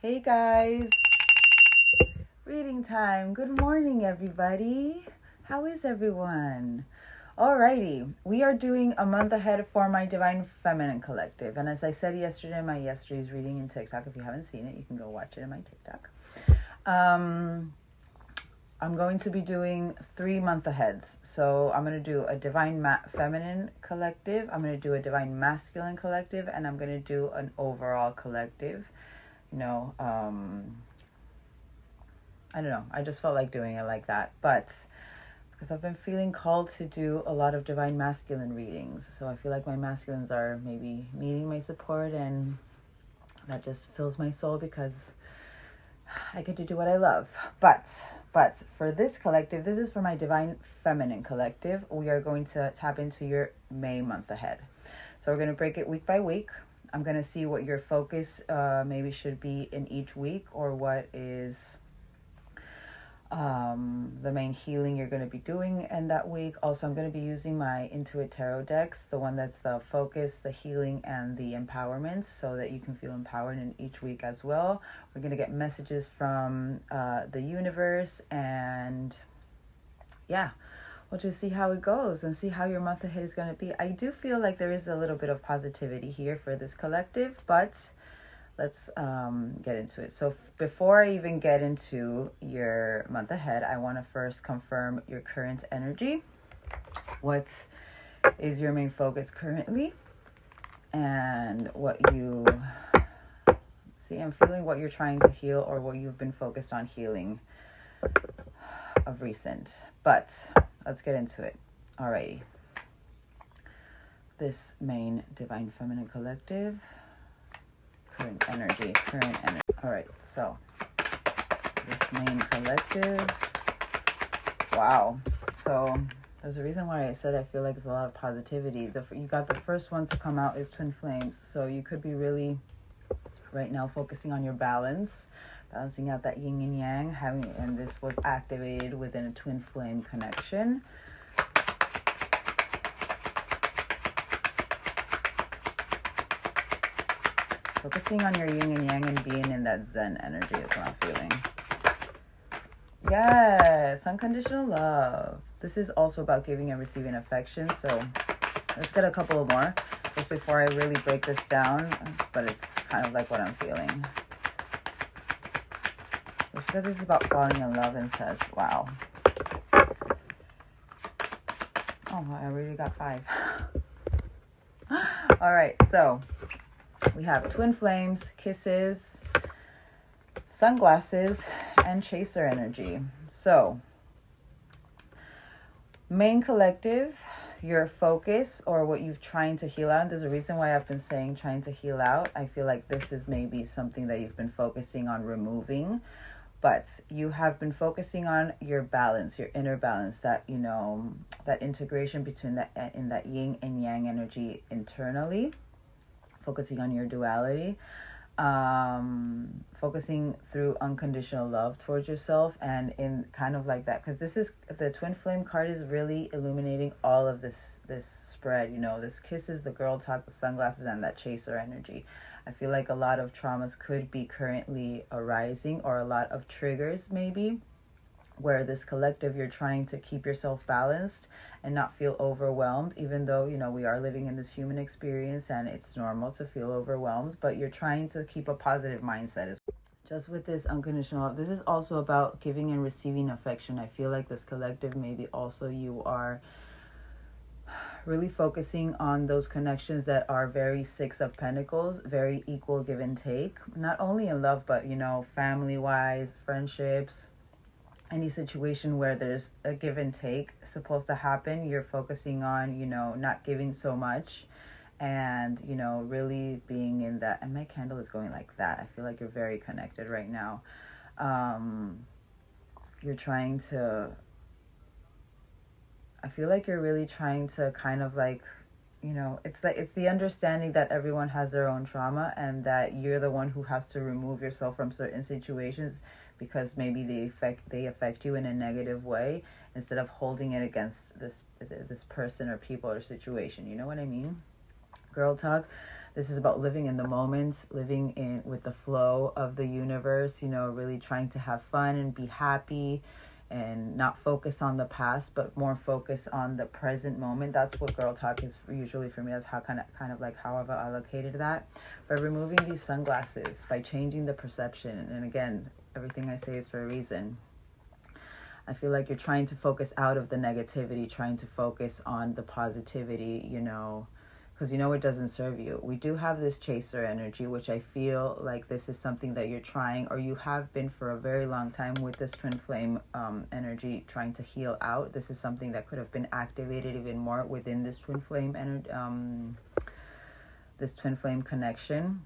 Hey guys, reading time. Good morning, everybody. How is everyone? Alrighty, we are doing a month ahead for my Divine Feminine Collective. And as I said yesterday, my yesterday's reading in TikTok, if you haven't seen it, you can go watch it in my TikTok. I'm going to be doing 3 month aheads. So I'm going to do a Divine Feminine Collective, I'm going to do a Divine Masculine Collective, and I'm going to do an overall collective. I don't know. I just felt like doing it like that. But because I've been feeling called to do a lot of Divine Masculine readings. So I feel like my masculines are maybe needing my support, and that just fills my soul because I get to do what I love. But for this collective, this is for my Divine Feminine Collective. We are going to tap into your May month ahead. So we're going to break it week by week. I'm going to see what your focus maybe should be in each week, or what is the main healing you're going to be doing in that week. Also, I'm going to be using my Intuit Tarot decks, the one that's the focus, the healing, and the empowerment, so that you can feel empowered in each week as well. We're going to get messages from the universe, and yeah, we'll just see how it goes and see how your month ahead is going to be. I do feel like there is a little bit of positivity here for this collective, but let's get into it. So before I even get into your month ahead, I want to first confirm your current energy. What is your main focus currently? And what you see, I'm feeling what you're trying to heal, or what you've been focused on healing of recent. But let's get into it. Alrighty. This main Divine Feminine Collective. Current energy. Alright, so this main collective. Wow. So there's a reason why I said I feel like it's a lot of positivity. You got the first one to come out is Twin Flames. So you could be really right now focusing on your balance, balancing out that yin and yang, and this was activated within a twin flame connection. Focusing on your yin and yang and being in that Zen energy is what I'm feeling. Yes, unconditional love. This is also about giving and receiving affection. So let's get a couple more just before I really break this down. But it's kind of like what I'm feeling. Just because this is about falling in love and such. Wow. Oh, I already got 5. All right, so we have Twin Flames, Kisses, Sunglasses, and Chaser energy. So, main collective, your focus, or what you've trying to heal out. There's a reason why I've been saying trying to heal out. I feel like this is maybe something that you've been focusing on removing, but you have been focusing on your balance, your inner balance, that, you know, that integration between in that yin and yang energy internally, focusing on your duality, focusing through unconditional love towards yourself, and in kind of like that, because this is the Twin Flame card is really illuminating all of this spread, you know, this Kisses, the girl talk, the Sunglasses, and that Chaser energy. I feel like a lot of traumas could be currently arising, or a lot of triggers maybe, where this collective, you're trying to keep yourself balanced and not feel overwhelmed, even though, you know, we are living in this human experience and it's normal to feel overwhelmed, but you're trying to keep a positive mindset as well. Just with this unconditional love, this is also about giving and receiving affection. I feel like this collective, maybe also you are really focusing on those connections that are very Six of Pentacles, very equal give and take, not only in love, but, you know, family-wise, friendships, any situation where there's a give and take supposed to happen. You're focusing on, you know, not giving so much, and, you know, really being in that. And my candle is going like that. I feel like you're very connected right now. You're trying to, I feel like you're really trying to kind of like, you know, it's like, it's the understanding that everyone has their own trauma, and that you're the one who has to remove yourself from certain situations because maybe they affect you in a negative way, instead of holding it against this person or people or situation. You know what I mean? Girl talk. This is about living in the moment, living in with the flow of the universe, you know, really trying to have fun and be happy and not focus on the past, but more focus on the present moment. That's what girl talk is usually for me. That's how kind of like how I've allocated that. By removing these sunglasses, by changing the perception, and again, everything I say is for a reason. I feel like you're trying to focus out of the negativity, trying to focus on the positivity, you know, because you know it doesn't serve you. We do have this chaser energy, which I feel like this is something that you're trying, or you have been for a very long time with this twin flame energy, trying to heal out. This is something that could have been activated even more within this twin flame energy, this twin flame connection,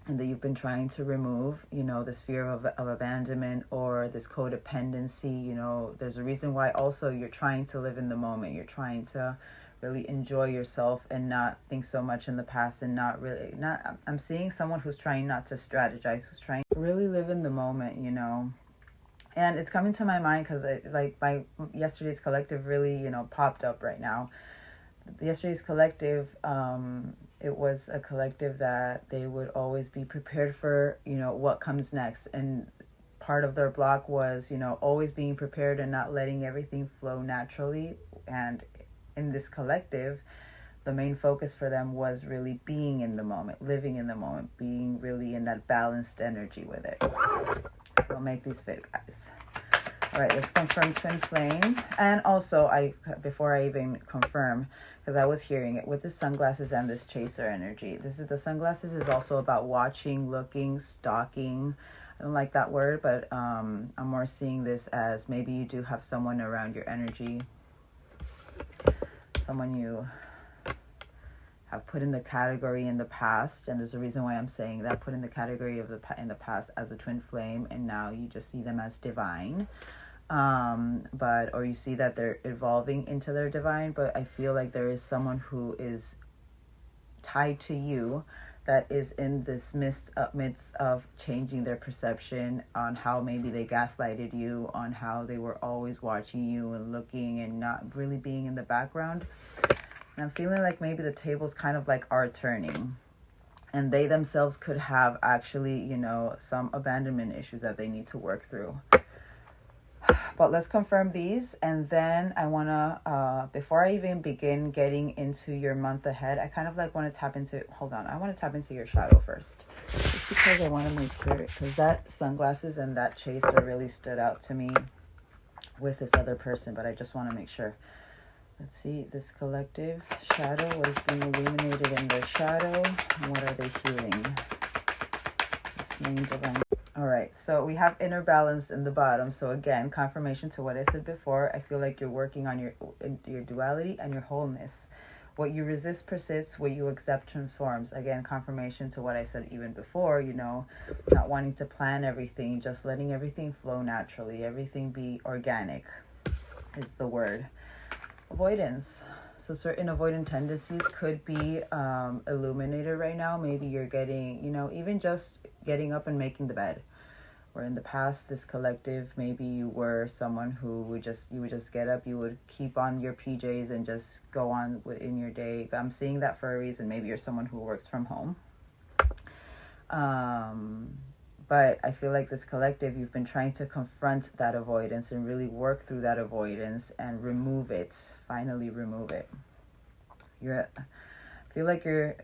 and that you've been trying to remove, you know, this fear of abandonment or this codependency. You know, there's a reason why also you're trying to live in the moment. You're trying to really enjoy yourself and not think so much in the past, and I'm seeing someone who's trying not to strategize, who's trying to really live in the moment, you know. And it's coming to my mind because my yesterday's collective really, you know, popped up right now. Yesterday's collective, it was a collective that they would always be prepared for, you know, what comes next. And part of their block was, you know, always being prepared and not letting everything flow naturally. And in this collective, the main focus for them was really being in the moment, living in the moment, being really in that balanced energy with it. Don't make these fit, guys. All right, let's confirm twin flame. And also, before I even confirm, because I was hearing it with the sunglasses and this chaser energy. The sunglasses is also about watching, looking, stalking. I don't like that word, but I'm more seeing this as maybe you do have someone around your energy, someone you have put in the category in the past, and there's a reason why I'm saying that, put in the category of in the past as a twin flame, and now you just see them as divine, or you see that they're evolving into their divine. But I feel like there is someone who is tied to you that is in this midst of changing their perception on how maybe they gaslighted you, on how they were always watching you and looking and not really being in the background. And I'm feeling like maybe the tables kind of like are turning, and they themselves could have actually, you know, some abandonment issues that they need to work through. But let's confirm these, and then I want to, before I even begin getting into your month ahead, I kind of like want to tap into, I want to tap into your shadow first. Just because I want to make sure, because that sunglasses and that chaser really stood out to me with this other person, but I just want to make sure. Let's see, this collective's shadow, what is being illuminated in their shadow, and what are they healing? This main divine. All right, so we have inner balance in the bottom. So again, confirmation to what I said before. I feel like you're working on your duality and your wholeness. What you resist persists, what you accept transforms. Again, confirmation to what I said even before, you know, not wanting to plan everything, just letting everything flow naturally, everything be organic is the word. Avoidance. So certain avoidant tendencies could be illuminated right now. Maybe you're getting, you know, even just getting up and making the bed. Or in the past, this collective, maybe you were someone who would just get up, you would keep on your PJs and just go on in your day. I'm seeing that for a reason. Maybe you're someone who works from home. But I feel like this collective, you've been trying to confront that avoidance and really work through that avoidance and remove it. Finally remove it. I feel like you're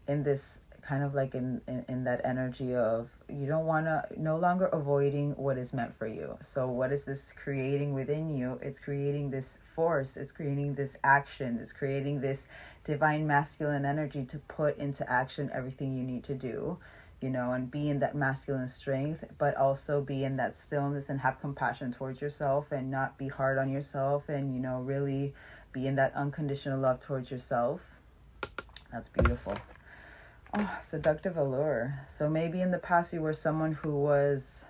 in this kind of like in that energy of you don't want to, no longer avoiding what is meant for you. So what is this creating within you? It's creating this force. It's creating this action. It's creating this divine masculine energy to put into action everything you need to do, you know, and be in that masculine strength, but also be in that stillness and have compassion towards yourself and not be hard on yourself, and, you know, really be in that unconditional love towards yourself. That's beautiful. Oh, seductive allure. So maybe in the past you were someone who was,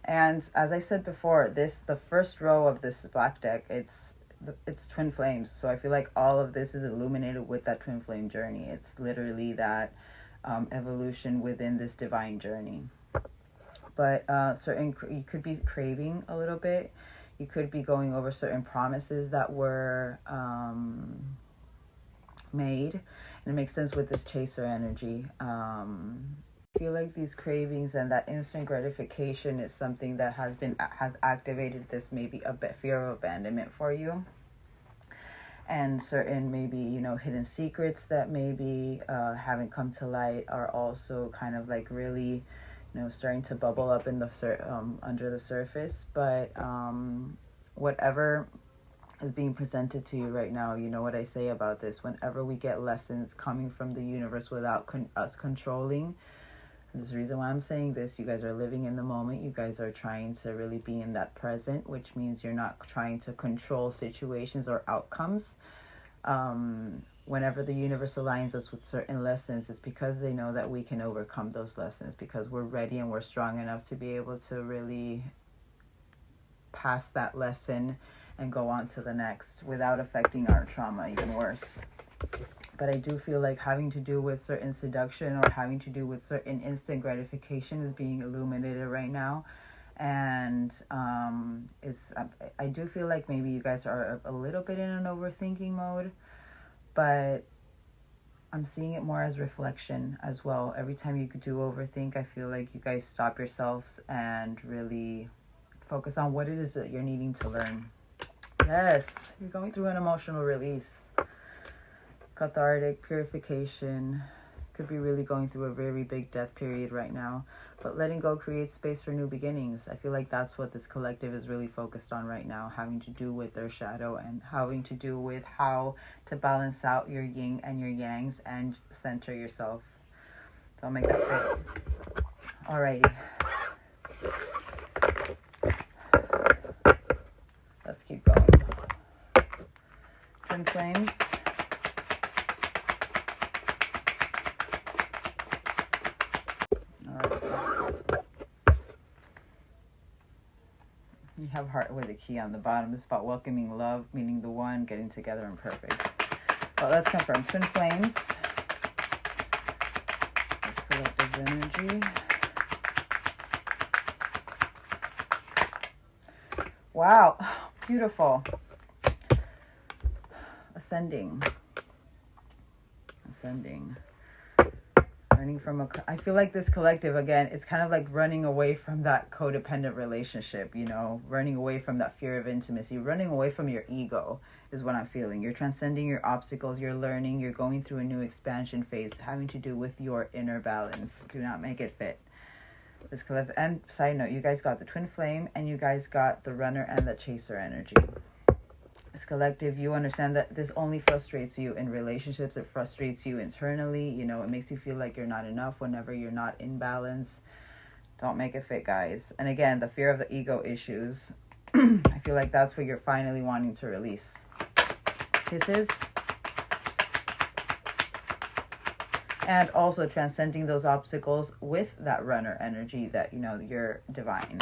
and as I said before, the first row of this black deck, it's twin flames. So I feel like all of this is illuminated with that twin flame journey. It's literally that evolution within this divine journey. But you could be craving a little bit. You could be going over certain promises that were made. And it makes sense with this chaser energy. I feel like these cravings and that instant gratification is something that has activated this maybe a bit fear of abandonment for you, and certain maybe, you know, hidden secrets that maybe haven't come to light are also kind of like really, you know, starting to bubble up in the under the surface. But whatever is being presented to you right now, you know what I say about this: whenever we get lessons coming from the universe without us controlling, there's a reason why I'm saying this. You guys are living in the moment. You guys are trying to really be in that present, which means you're not trying to control situations or outcomes. Whenever the universe aligns us with certain lessons, it's because they know that we can overcome those lessons, because we're ready and we're strong enough to be able to really pass that lesson and go on to the next without affecting our trauma even worse. But I do feel like having to do with certain seduction or having to do with certain instant gratification is being illuminated right now. And I do feel like maybe you guys are a little bit in an overthinking mode, but I'm seeing it more as reflection as well. Every time you do overthink, I feel like you guys stop yourselves and really focus on what it is that you're needing to learn. Yes, you're going through an emotional release. Cathartic purification. Could be really going through a very big death period right now, but letting go creates space for new beginnings. I feel like that's what this collective is really focused on right now, having to do with their shadow and having to do with how to balance out your yin and your yangs and center yourself. So I'll make that fit. Alrighty, let's keep going. Twin flames. You have heart with a key on the bottom. It's about welcoming love, meeting the one, getting together, and perfect. Well, let's confirm. Twin flames. This collective energy. Wow. Beautiful. Ascending. Running from I feel like this collective, again, it's kind of like running away from that codependent relationship, you know, running away from that fear of intimacy, running away from your ego is what I'm feeling. You're transcending your obstacles, you're learning, you're going through a new expansion phase having to do with your inner balance. Do not make it fit. This collective, and side note, you guys got the twin flame and you guys got the runner and the chaser energy. This collective, you understand that this only frustrates you in relationships. It frustrates you internally. You know, it makes you feel like you're not enough whenever you're not in balance. Don't make it fit, guys. And again, the fear of the ego issues. I feel like that's what you're finally wanting to release. Kisses. And also transcending those obstacles with that runner energy that, you know, you're divine.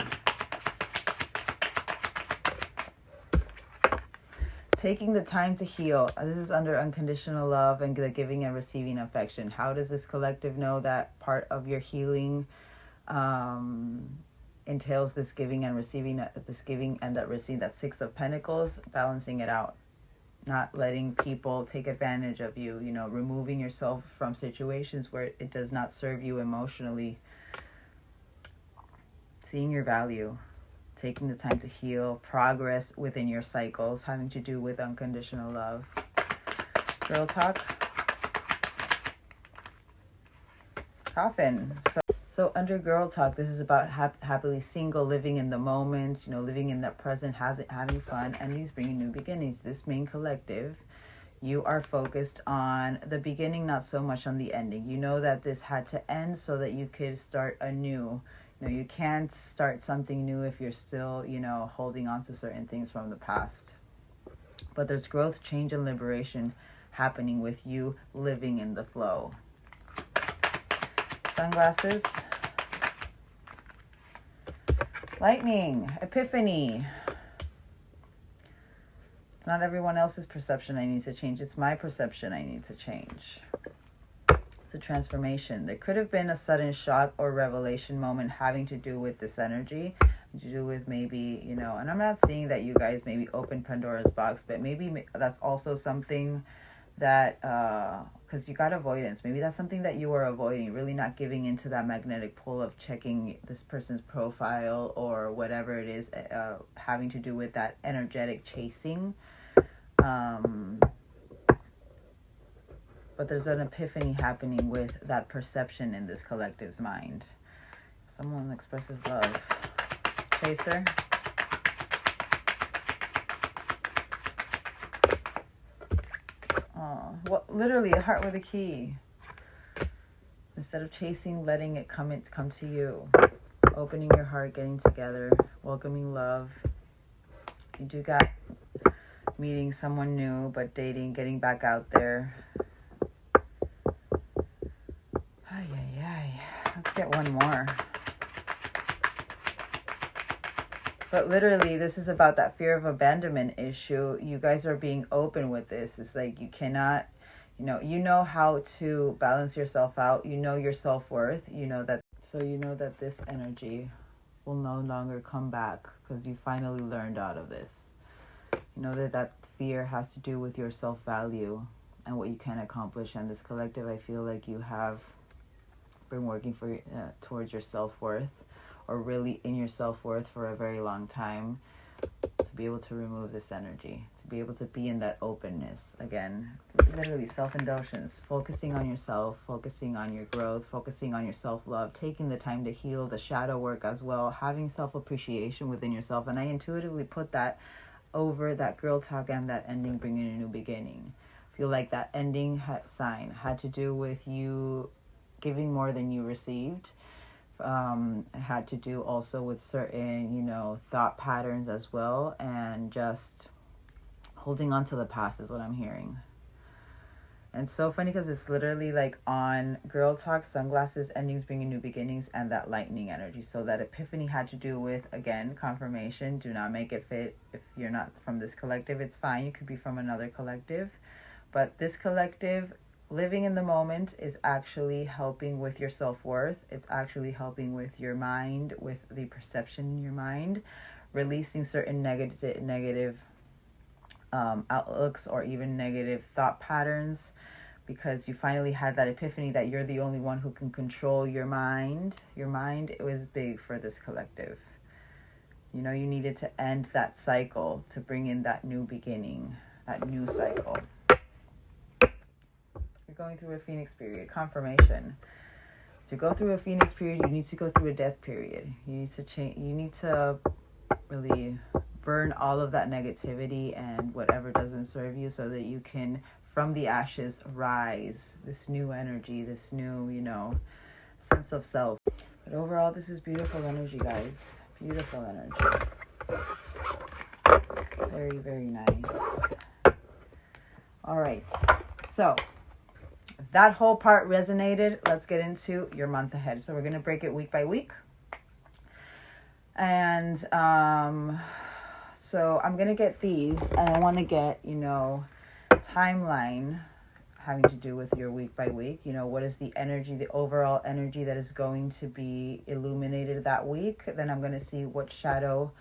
Taking the time to heal. This is under unconditional love and the giving and receiving affection. How does this collective know that part of your healing entails this giving and receiving, this giving and that receiving, that Six of Pentacles, balancing it out, not letting people take advantage of you, you know, removing yourself from situations where it does not serve you emotionally, seeing your value. Taking the time to heal, progress within your cycles, having to do with unconditional love. Girl talk. Coffin. So under girl talk, this is about happily single, living in the moment, you know, living in that present, having fun, and these bringing new beginnings. This main collective, you are focused on the beginning, not so much on the ending. You know that this had to end so that you could start anew. You know, you can't start something new if you're still, you know, holding on to certain things from the past. But there's growth, change, and liberation happening with you living in the flow. Sunglasses. Lightning. Epiphany. It's not everyone else's perception I need to change. It's my perception I need to change. It's a transformation. There could have been a sudden shock or revelation moment having to do with this energy, to do with maybe, you know, and I'm not seeing that you guys maybe open Pandora's box, but maybe that's also something that, because you got avoidance. Maybe that's something that you are avoiding, really not giving into that magnetic pull of checking this person's profile or whatever it is, having to do with that energetic chasing. But there's an epiphany happening with that perception in this collective's mind. Someone expresses love. Chaser. Oh, well, literally a heart with a key. Instead of chasing, letting it come to you. Opening your heart, getting together, welcoming love. You do got meeting someone new, but dating, getting back out there. Ay, ay, ay. Let's get one more. But literally, this is about that fear of abandonment issue. You guys are being open with this. It's like you cannot, you know how to balance yourself out. You know your self-worth. You know that this energy will no longer come back because you finally learned out of this. You know that fear has to do with your self-value and what you can accomplish. And this collective, I feel like you have been working towards your self-worth, or really in your self-worth for a very long time, to be able to remove this energy, to be able to be in that openness again. Literally self-indulgence, focusing on yourself, focusing on your growth, focusing on your self-love, taking the time to heal, the shadow work as well, having self-appreciation within yourself. And I intuitively put that over that girl talk and that ending, bringing a new beginning. I feel like that ending sign had to do with you giving more than you received. Had to do also with certain, thought patterns as well, and just holding on to the past is what I'm hearing. And it's so funny because it's literally like on Girl Talk, sunglasses, endings, bringing new beginnings, and that lightning energy. So that epiphany had to do with, again, confirmation. Do not make it fit. If you're not from this collective, it's fine. You could be from another collective. But this collective, living in the moment, is actually helping with your self-worth. It's actually helping with your mind, with the perception in your mind, releasing certain negative outlooks or even negative thought patterns, because you finally had that epiphany that you're the only one who can control your mind. Your mind, it was big for this collective. You needed to end that cycle to bring in that new beginning, that new cycle. Going through a phoenix period, confirmation. To go through a phoenix period, you need to go through a death period. You need to change. You need to really burn all of that negativity and whatever doesn't serve you, so that you can, from the ashes, rise. This new energy, this new, sense of self. But overall, this is beautiful energy, guys. Beautiful energy. Very, very nice. All right. So, if that whole part resonated, let's get into your month ahead. So we're going to break it week by week. And so I'm going to get these, and I want to get, timeline having to do with your week by week. What is the energy, the overall energy that is going to be illuminated that week. Then I'm going to see what shadow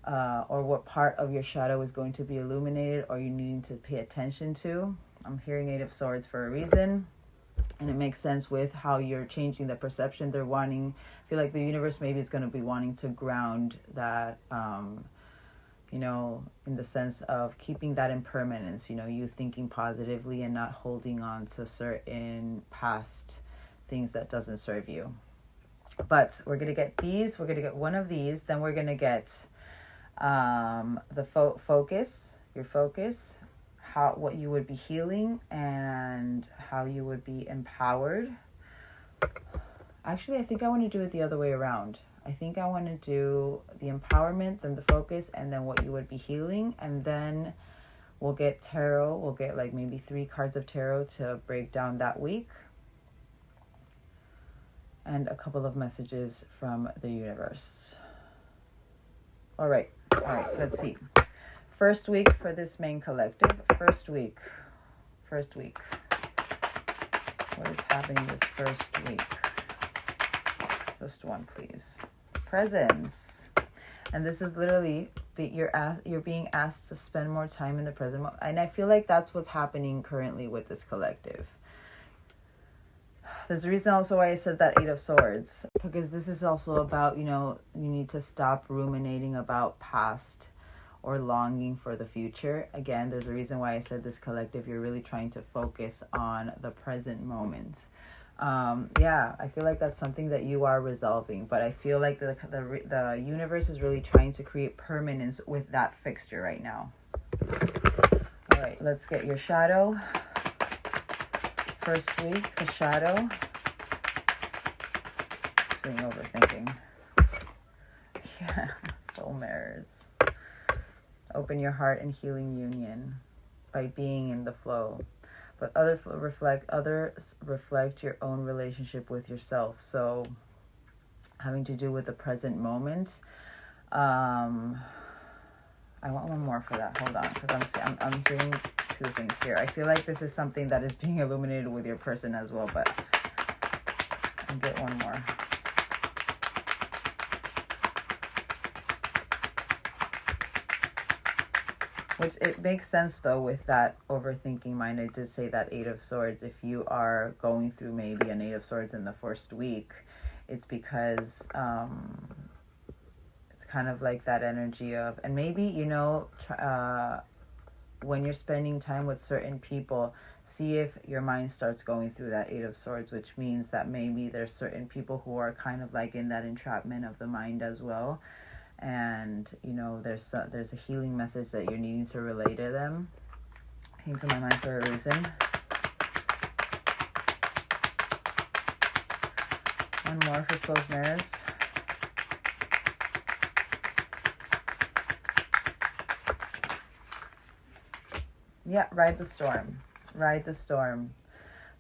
or what part of your shadow is going to be illuminated or you need to pay attention to. I'm hearing Eight of Swords for a reason, and it makes sense with how you're changing the perception. They're wanting, I feel like the universe maybe is going to be wanting to ground that, in the sense of keeping that impermanence, you thinking positively and not holding on to certain past things that doesn't serve you. But we're going to get these, we're going to get one of these, then we're going to get the focus, your focus, what you would be healing and how you would be empowered. Actually, I think I want to do it the other way around. I think I want to do the empowerment, then the focus, and then what you would be healing. And then we'll get tarot. We'll get like maybe 3 cards of tarot to break down that week. And a couple of messages from the universe. All right, let's see. First week for this main collective. First week. What is happening this first week? Just one, please. Presence. And this is literally you're being asked to spend more time in the present moment. And I feel like that's what's happening currently with this collective. There's a reason also why I said that Eight of Swords, because this is also about, you know, you need to stop ruminating about past or longing for the future. Again, there's a reason why I said this collective, you're really trying to focus on the present moment. Yeah, I feel like that's something that you are resolving, but I feel like the universe is really trying to create permanence with that fixture right now. All right, let's get your shadow. First week, the shadow. Seeing overthinking. Yeah, soul mirrors. Open your heart and healing union by being in the flow. But others reflect your own relationship with yourself. So having to do with the present moment. I want one more for that. Hold on, because I'm hearing two things here. I feel like this is something that is being illuminated with your person as well, but I'll get one more. Which it makes sense though with that overthinking mind. I did say that Eight of Swords. If you are going through maybe an Eight of Swords in the first week, it's because it's kind of like that energy of, and maybe, you know, when you're spending time with certain people, see if your mind starts going through that Eight of Swords, which means that maybe there's certain people who are kind of like in that entrapment of the mind as well. And, you know, there's a healing message that you're needing to relay to them. Came to my mind for a reason. One more for Soul's Mirrors. Yeah, ride the storm. Ride the storm.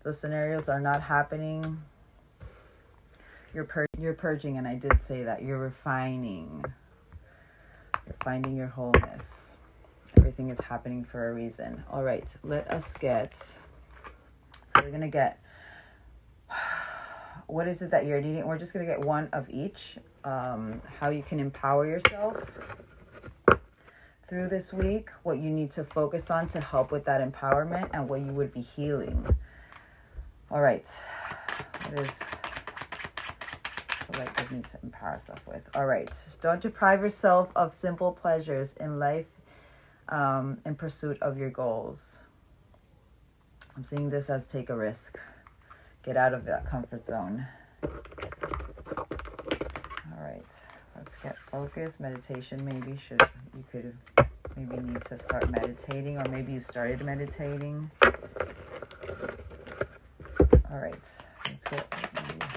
Those scenarios are not happening. You're purging, and I did say that. You're refining. You're finding your wholeness. Everything is happening for a reason. All right, let us get... So we're going to get... What is it that you're needing? We're just going to get one of each. How you can empower yourself through this week, what you need to focus on to help with that empowerment, and what you would be healing. All right. What is collective need to empower yourself with? All right. Don't deprive yourself of simple pleasures in life in pursuit of your goals. I'm seeing this as take a risk. Get out of that comfort zone. All right. Let's get focused. Meditation maybe you could maybe need to start meditating, or maybe you started meditating. All right. Let's get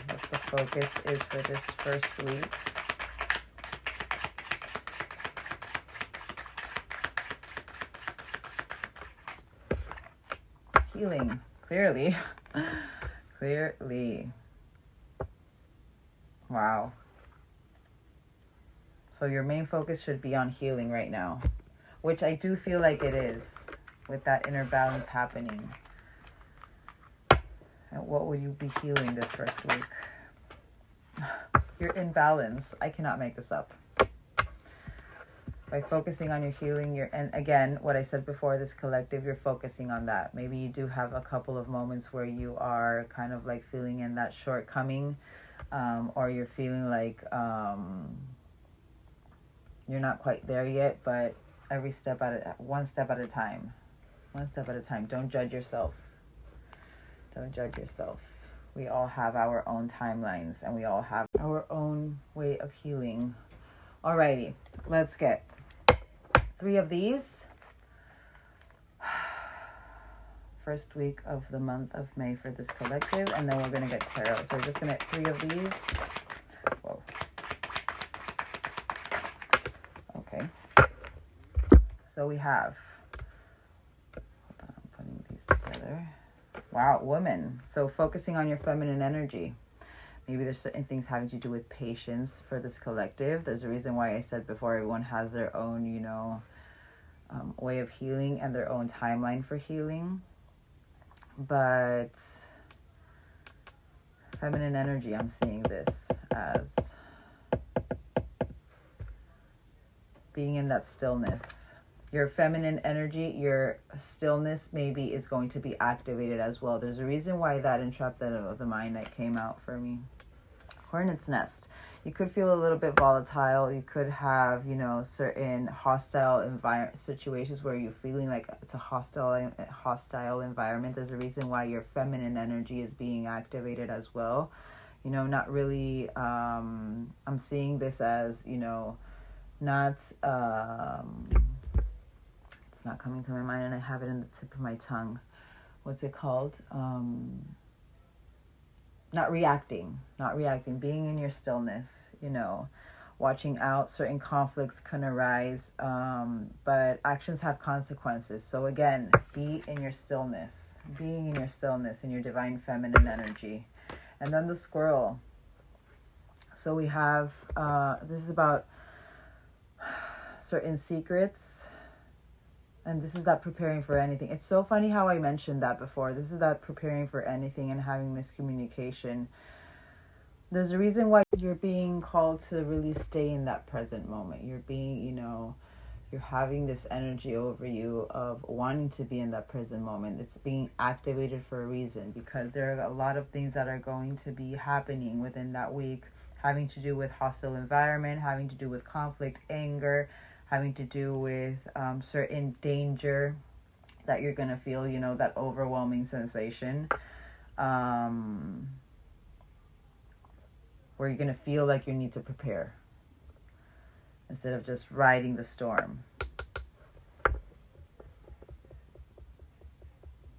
what the focus is for this first week. Healing. Clearly. Clearly. Wow. So your main focus should be on healing right now, which I do feel like it is, with that inner balance happening. And what would you be healing this first week? You're in balance. I cannot make this up. By focusing on your healing, and again, what I said before, this collective, you're focusing on that. Maybe you do have a couple of moments where you are kind of like feeling in that shortcoming, or you're feeling like you're not quite there yet, but one step at a time. One step at a time. Don't judge yourself. Don't judge yourself. We all have our own timelines, and we all have our own way of healing. Alrighty, let's get 3 of these. First week of the month of May for this collective, and then we're going to get tarot. So we're just going to get 3 of these. Whoa. Okay. So we have... Hold on, I'm putting these together. Wow, woman. So focusing on your feminine energy. Maybe there's certain things having to do with patience for this collective. There's a reason why I said before, everyone has their own, you know, way of healing and their own timeline for healing. But feminine energy, I'm seeing this as being in that stillness. Your feminine energy, your stillness maybe is going to be activated as well. There's a reason why that entrapped of the mind that came out for me. Hornet's nest. You could feel a little bit volatile. You could have, you know, certain hostile situations where you're feeling like it's a hostile environment. There's a reason why your feminine energy is being activated as well. You know, not really, I'm seeing this as, you know, not, it's not coming to my mind and I have it in the tip of my tongue. What's it called? Not reacting, being in your stillness, you know, watching out. Certain conflicts can arise, but actions have consequences. So again, be in your stillness, being in your stillness, in your divine feminine energy. And then the squirrel. So we have, this is about certain secrets. And this is that preparing for anything. It's so funny how I mentioned that before. This is that preparing for anything and having miscommunication. There's a reason why you're being called to really stay in that present moment. You're being, you know, you're having this energy over you of wanting to be in that present moment. It's being activated for a reason, because there are a lot of things that are going to be happening within that week, having to do with hostile environment, having to do with conflict, anger, having to do with certain danger that you're going to feel, you know, that overwhelming sensation, where you're going to feel like you need to prepare instead of just riding the storm.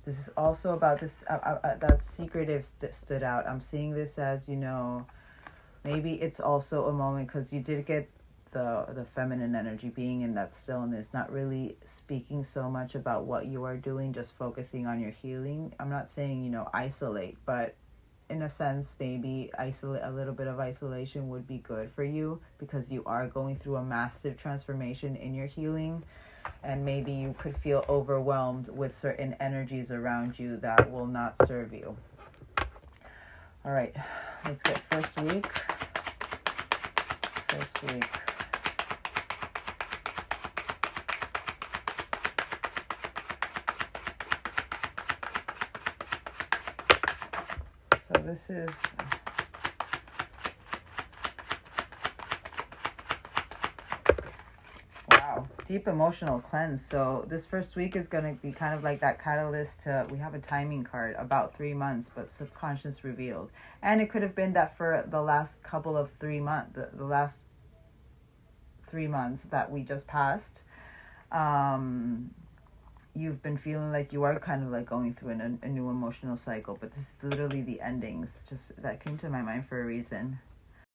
This is also about this, that secretive stood out. I'm seeing this as, you know, maybe it's also a moment because you did get the feminine energy, being in that stillness, not really speaking so much about what you are doing, just focusing on your healing. I'm not saying, you know, isolate, but in a sense, maybe a little bit of isolation would be good for you, because you are going through a massive transformation in your healing, and maybe you could feel overwhelmed with certain energies around you that will not serve you. All right, let's get first week. So this is, wow, deep emotional cleanse. So this first week is going to be kind of like that catalyst to, we have a timing card, about 3 months, but subconscious revealed. And it could have been that for the last couple of 3 months, the last 3 months that we just passed, you've been feeling like you are kind of like going through a new emotional cycle, but this is literally the endings. Just that came to my mind for a reason.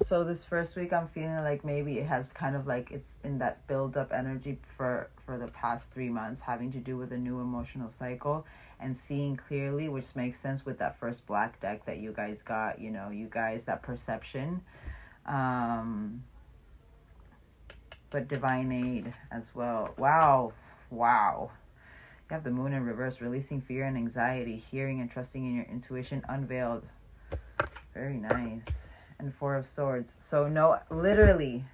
So this first week, I'm feeling like maybe it has kind of like it's in that build-up energy for the past 3 months, having to do with a new emotional cycle and seeing clearly, which makes sense with that first black deck that you guys got. You know, you guys, that perception. But divine aid as well. Wow. You have the moon in reverse, releasing fear and anxiety, hearing and trusting in your intuition, unveiled. Very nice. And 4 of Swords. So no, literally.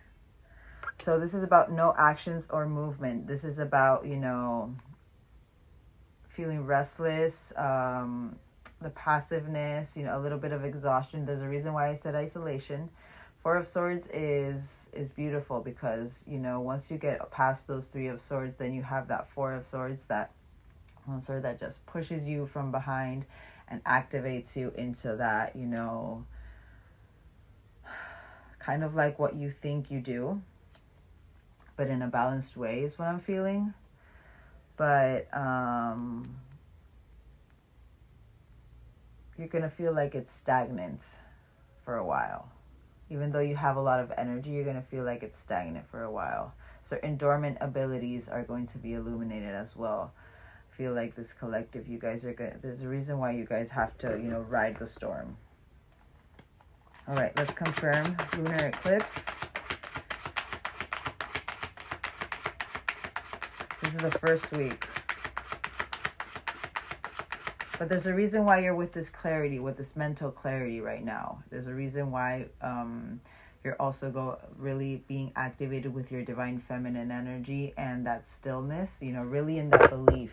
So this is about no actions or movement. This is about, you know, feeling restless, the passiveness, you know, a little bit of exhaustion. There's a reason why I said isolation. 4 of Swords is beautiful because, you know, once you get past those 3 of Swords, then you have that 4 of Swords, that one sword that just pushes you from behind and activates you into that, you know, kind of like what you think you do, but in a balanced way is what I'm feeling. But you're going to feel like it's stagnant for a while. Even though you have a lot of energy, you're going to feel like it's stagnant for a while. Certain dormant abilities are going to be illuminated as well. I feel like this collective, you guys are good. There's a reason why you guys have to, you know, ride the storm. All right, let's confirm lunar eclipse. This is the first week. But there's a reason why you're with this clarity, with this mental clarity right now. There's a reason why you're also really being activated with your divine feminine energy and that stillness, really in that belief,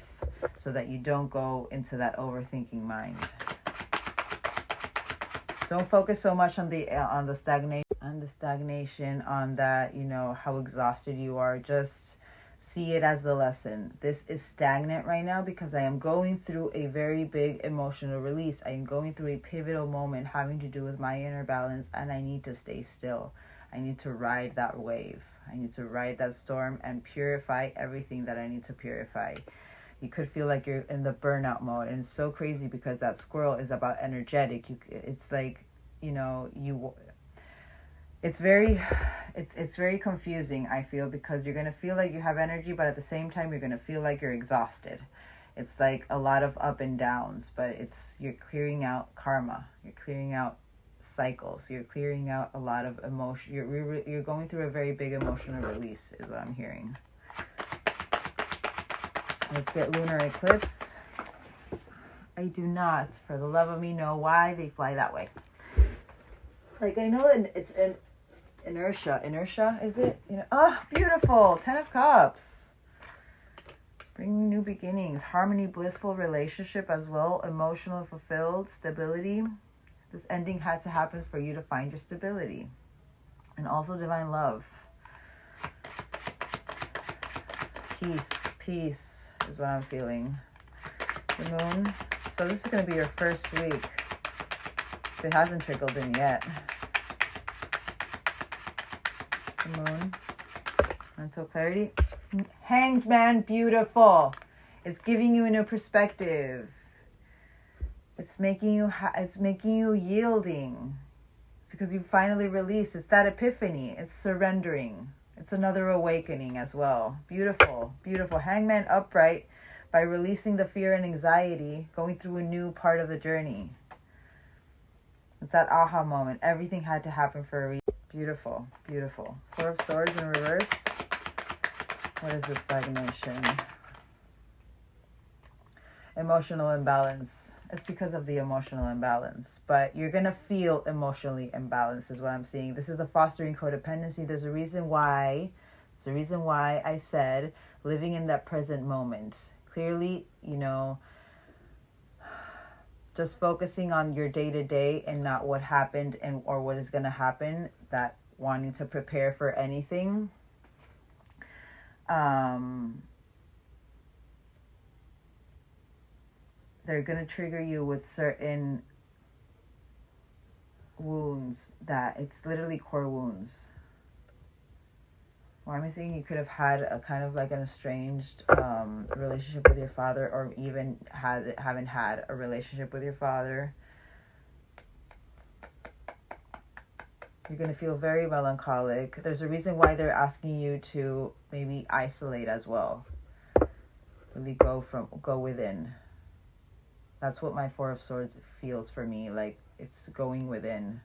so that you don't go into that overthinking mind. Don't focus so much on the stagnation, on that, how exhausted you are. Just see it as the lesson. This is stagnant right now because I am going through a very big emotional release. I am going through a pivotal moment having to do with my inner balance, and I need to stay still. I need to ride that wave. I need to ride that storm and purify everything that I need to purify. You could feel like you're in the burnout mode, and it's so crazy because that squirrel is about energetic. It's like, it's very confusing, I feel, because you're going to feel like you have energy, but at the same time you're going to feel like you're exhausted. It's like a lot of up and downs, but you're clearing out karma, you're clearing out cycles, you're clearing out a lot of emotion. You're going through a very big emotional release is what I'm hearing. Let's get lunar eclipse. I do not, for the love of me, know why they fly that way. Like, I know it's an inertia, is it? Beautiful. 10 of Cups. Bringing new beginnings. Harmony, blissful relationship as well. Emotional, fulfilled, stability. This ending had to happen for you to find your stability. And also divine love. Peace is what I'm feeling. The moon. So this is going to be your first week. If it hasn't trickled in yet. The moon. Mental clarity. Hanged Man, beautiful. It's giving you a new perspective. It's making you yielding, because you finally release. It's that epiphany. It's surrendering. It's another awakening as well. Beautiful, beautiful. Hangman upright, by releasing the fear and anxiety, going through a new part of the journey. It's that aha moment. Everything had to happen for a reason. Beautiful, beautiful. Four of Swords in reverse. What is this stagnation? Emotional imbalance. It's because of the emotional imbalance. But you're going to feel emotionally imbalanced is what I'm seeing. This is the fostering codependency. There's a reason why I said living in that present moment. Clearly, just focusing on your day-to-day and not what happened or what is going to happen, that wanting to prepare for anything. They're going to trigger you with certain wounds that it's literally core wounds. Why am I saying you could have had a kind of like an estranged relationship with your father, or even haven't had a relationship with your father? You're going to feel very melancholic. There's a reason why they're asking you to maybe isolate as well. Really go within. That's what my Four of Swords feels for me. Like, it's going within.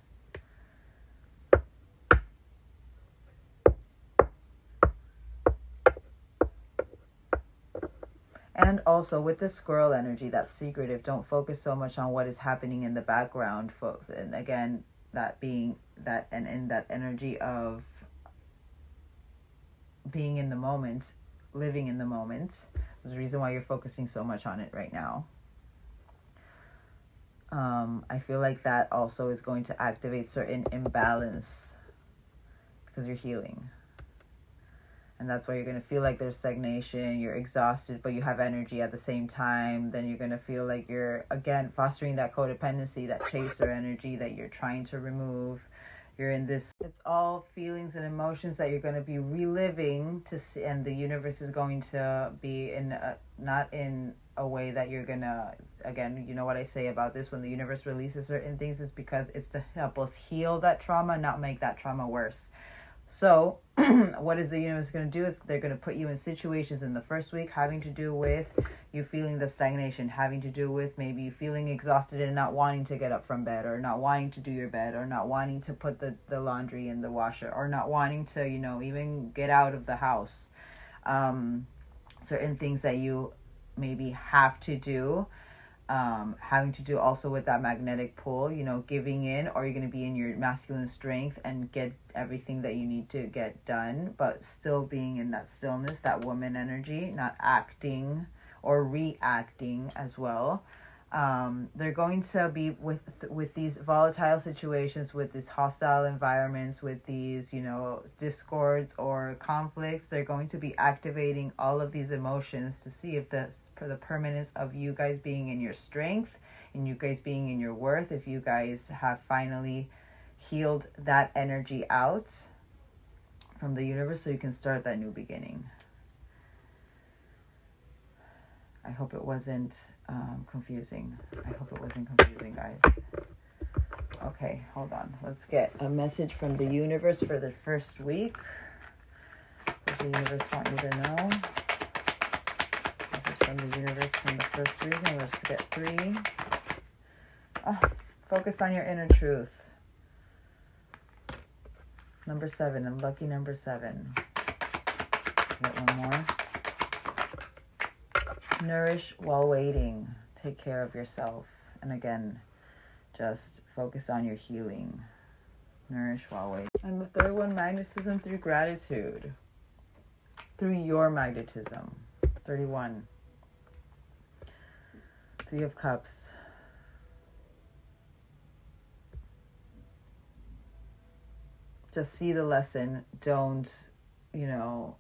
And also with the squirrel energy, that's secretive. Don't focus so much on what is happening in the background. And again, that being that, and in that energy of being in the moment, living in the moment. There's a reason why you're focusing so much on it right now. I feel like that also is going to activate certain imbalance because you're healing. And that's why you're going to feel like there's stagnation, you're exhausted, but you have energy at the same time. Then you're going to feel like you're, again, fostering that codependency, that chaser energy that you're trying to remove. You're in this, it's all feelings and emotions that you're going to be reliving to see, and the universe is going to be not in a way that you're going to, again, you know what I say about this, when the universe releases certain things, it's because it's to help us heal that trauma, not make that trauma worse. So what is the universe going to do? They're going to put you in situations in the first week having to do with you feeling the stagnation, having to do with maybe you feeling exhausted and not wanting to get up from bed, or not wanting to do your bed, or not wanting to put the laundry in the washer, or not wanting to, even get out of the house. Certain things that you maybe have to do. having to do also with that magnetic pull, you know, giving in, or you're going to be in your masculine strength and get everything that you need to get done, but still being in that stillness, that woman energy, not acting or reacting as well. They're going to be with these volatile situations, with these hostile environments, with these, you know, discords or conflicts. They're going to be activating all of these emotions to see if for the permanence of you guys being in your strength and you guys being in your worth, if you guys have finally healed that energy out from the universe so you can start that new beginning. I hope it wasn't confusing. I hope it wasn't confusing, guys. Okay, hold on. Let's get a message from the universe for the first week. Does the universe want you to know? This is from the universe from the first week. And let's get 3. Focus on your inner truth. Number 7, and lucky number 7. Get one more. Nourish while waiting. Take care of yourself. And again, just focus on your healing. Nourish while waiting. And the third one, magnetism through gratitude. Through your magnetism. 31. 3 of Cups. Just see the lesson. Don't, you know,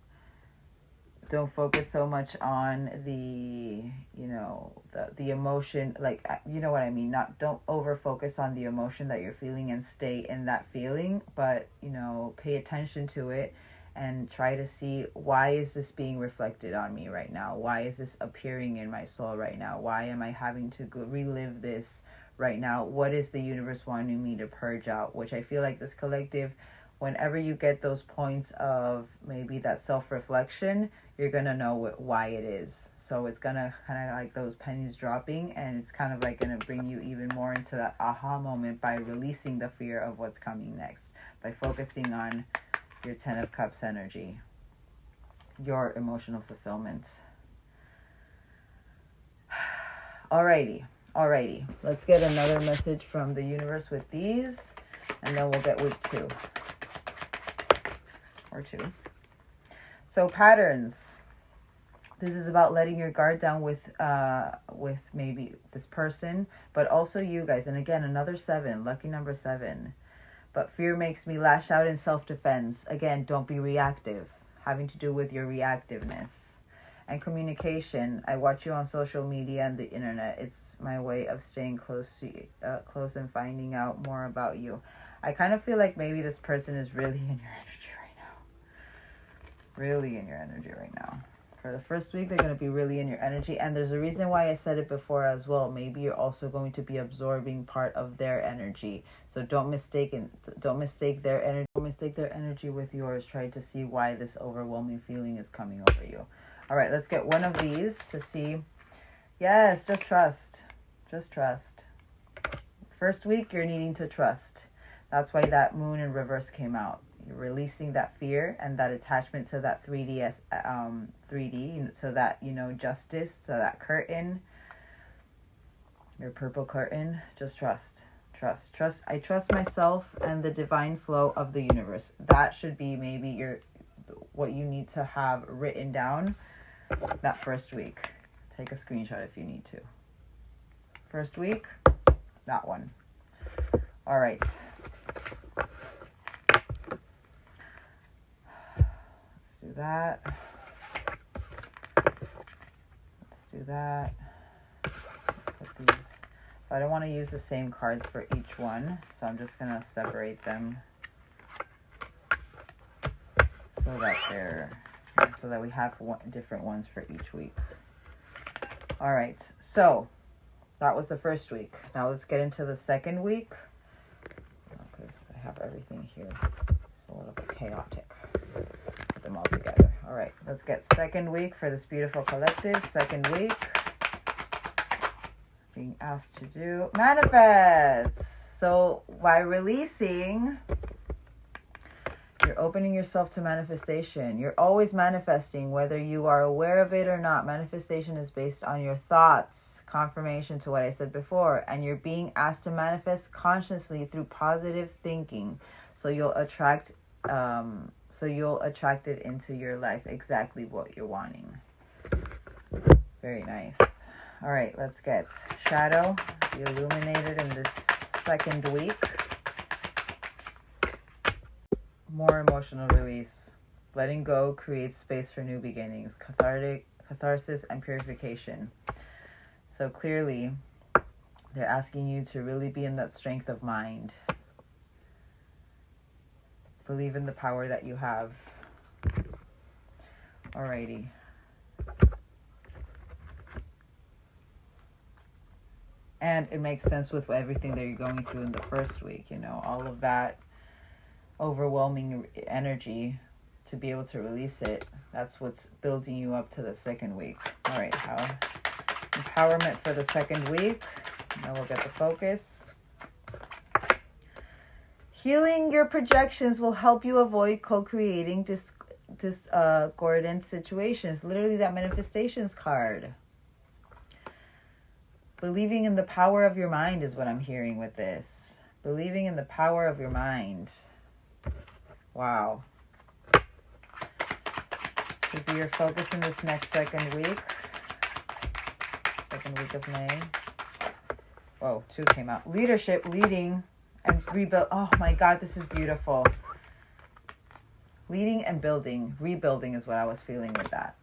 don't focus so much on the, you know, the emotion, like, you know what I mean? Don't over focus on the emotion that you're feeling and stay in that feeling, but, you know, pay attention to it and try to see, why is this being reflected on me right now? Why is this appearing in my soul right now? Why am I having to relive this right now? What is the universe wanting me to purge out? Which I feel like this collective, whenever you get those points of maybe that self-reflection, you're going to know why it is. So it's going to kind of like those pennies dropping, and it's kind of like going to bring you even more into that aha moment by releasing the fear of what's coming next, by focusing on your 10 of Cups energy, your emotional fulfillment. Alrighty. Let's get another message from the universe with these, and then we'll get week 2. Or 2. So patterns. This is about letting your guard down with maybe this person, but also you guys. And again, another 7, lucky number 7. But fear makes me lash out in self-defense. Again, don't be reactive. Having to do with your reactiveness. And communication. I watch you on social media and the internet. It's my way of staying close and finding out more about you. I kind of feel like maybe this person is really in your energy right now. Really in your energy right now. For the first week, they're going to be really in your energy. And there's a reason why I said it before as well. Maybe you're also going to be absorbing part of their energy. So don't mistake their energy. Don't mistake their energy with yours. Try to see why this overwhelming feeling is coming over you. All right, let's get one of these to see. Yes, just trust. Just trust. First week, you're needing to trust. That's why that moon in reverse came out. You're releasing that fear and that attachment to that 3D, so that, you know, justice, so that curtain, your purple curtain. Just trust. I trust myself and the divine flow of the universe. That should be maybe what you need to have written down that first week. Take a screenshot if you need to. First week, that one. All right. That. Let's do that. Put these. So I don't want to use the same cards for each one, so I'm just gonna separate them so that we have different ones for each week. All right. So that was the first week. Now let's get into the second week, because I have everything here. It's a little bit chaotic. Them all together. All right, let's get second week for this beautiful collective. Second week, being asked to do manifest. So by releasing, you're opening yourself to manifestation. You're always manifesting, whether you are aware of it or not. Manifestation is based on your thoughts, confirmation to what I said before, and you're being asked to manifest consciously through positive thinking. So you'll attract it into your life, exactly what you're wanting. Very nice. All right, let's get shadow, the illuminated in this second week. More emotional release. Letting go creates space for new beginnings, catharsis, and purification. So clearly, they're asking you to really be in that strength of mind. Believe in the power that you have. Alrighty. And it makes sense with everything that you're going through in the first week, you know, all of that overwhelming energy, to be able to release it. That's what's building you up to the second week. All right, how empowerment for the second week. Now we'll get the focus. Healing your projections will help you avoid co-creating discordant situations. Literally that manifestations card. Believing in the power of your mind is what I'm hearing with this. Believing in the power of your mind. Wow. Should be your focus in this next second week. Second week of May. Whoa, 2 came out. Leadership, leading, and rebuild. Oh my God, this is beautiful. Leading and building. Rebuilding is what I was feeling with that.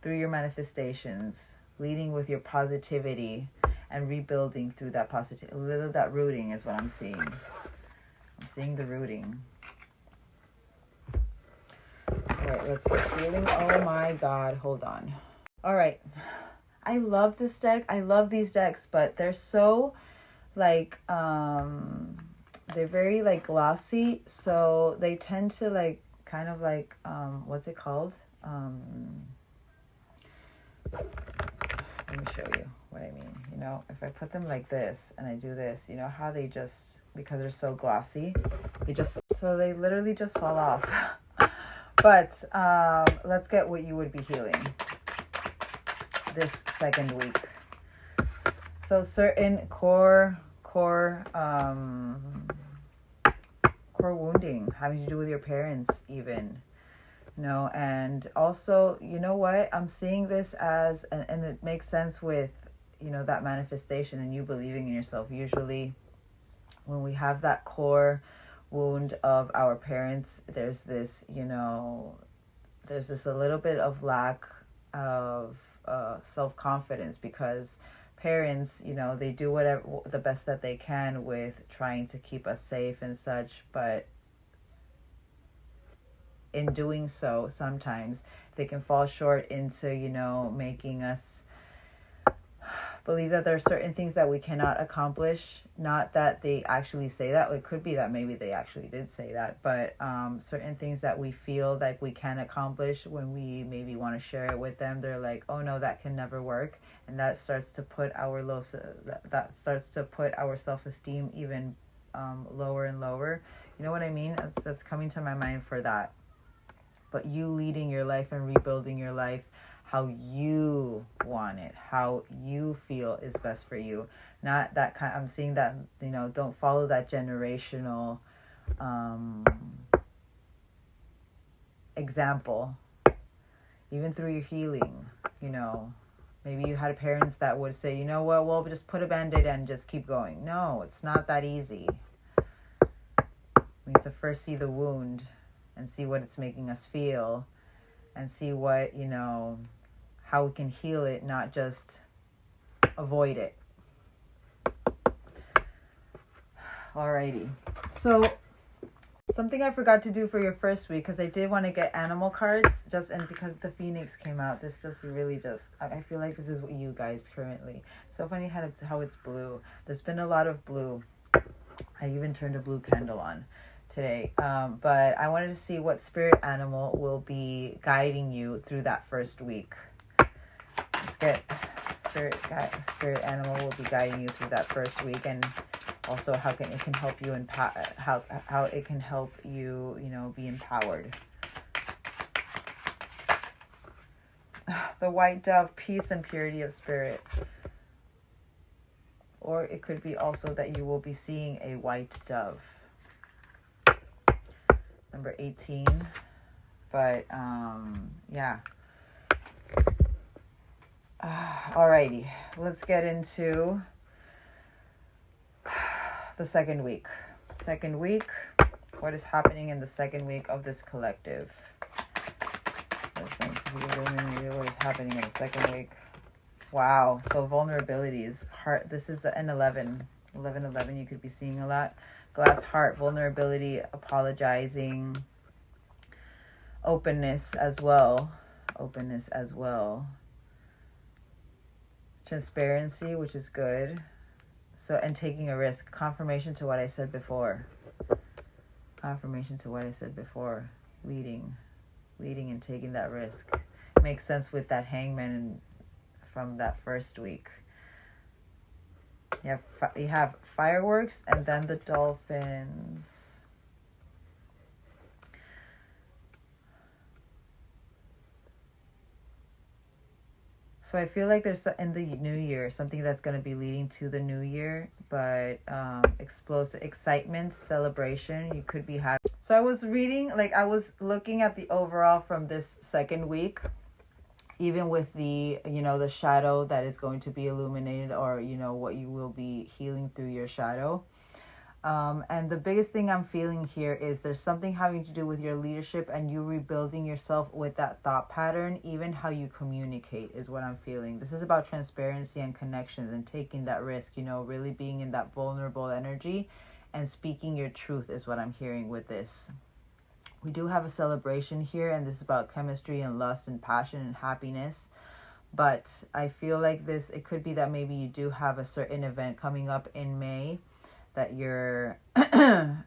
Through your manifestations. Leading with your positivity and rebuilding through that positivity. A little of that rooting is what I'm seeing. I'm seeing the rooting. All right, let's get healing. Oh my God, hold on. All right. I love this deck. I love these decks, but they're so like, they're very like glossy. So they tend to like, kind of like, what's it called? Let me show you what I mean. You know, if I put them like this and I do this, you know how they just, because they're so glossy, so they literally just fall off. But let's get what you would be healing this second week. So certain core wounding, having to do with your parents even. No, and also, you know what, I'm seeing this as, and it makes sense with, you know, that manifestation and you believing in yourself. Usually when we have that core wound of our parents, there's this, you know, there's this a little bit of lack of self-confidence, because parents, you know, they do whatever, the best that they can with trying to keep us safe and such, but in doing so, sometimes they can fall short into, you know, making us believe that there are certain things that we cannot accomplish. Not that they actually say that. It could be that maybe they actually did say that, but certain things that we feel like we can accomplish, when we maybe want to share it with them, they're like, oh no, that can never work. And that starts to put our self-esteem even lower and lower. You know what I mean? That's coming to my mind for that. But you leading your life and rebuilding your life how you want it, how you feel is best for you. Not that kind. I'm seeing that, you know, don't follow that generational example. Even through your healing, you know, maybe you had parents that would say, you know what, well, just put a Band-Aid and just keep going. No, it's not that easy. We need to first see the wound and see what it's making us feel, and see what, you know, how we can heal it, not just avoid it. Alrighty. So something I forgot to do for your first week, because I did want to get animal cards, and because the Phoenix came out, this just really just, I feel like this is what you guys currently. So funny how it's blue. There's been a lot of blue. I even turned a blue candle on today, but I wanted to see what spirit animal will be guiding you through that first week. Let's get spirit animal will be guiding you through that first week, and also how it can help you how it can help you, you know, be empowered. The white dove, peace and purity of spirit. Or it could be also that you will be seeing a white dove. Number 18. But, yeah. Alrighty. Let's get into the second week. Second week. What is happening in the second week of this collective? What is happening in the second week? Wow. So vulnerabilities. Heart. This is the N11. 11. You could be seeing a lot. Glass heart. Vulnerability. Apologizing. Openness as well. Transparency, which is good. So, and taking a risk. Confirmation to what I said before. Leading and taking that risk. Makes sense with that hangman from that first week. You have fireworks and then the dolphins. So I feel like there's in the new year something that's going to be leading to the new year, but explosive excitement, celebration. You could be having. So I was looking at the overall from this second week, even with the the shadow that is going to be illuminated, or what you will be healing through your shadow. And the biggest thing I'm feeling here is there's something having to do with your leadership and you rebuilding yourself with that thought pattern. Even how you communicate is what I'm feeling. This is about transparency and connections and taking that risk, really being in that vulnerable energy and speaking your truth is what I'm hearing with this. We do have a celebration here, and this is about chemistry and lust and passion and happiness. But I feel like it could be that maybe you do have a certain event coming up in May that you're that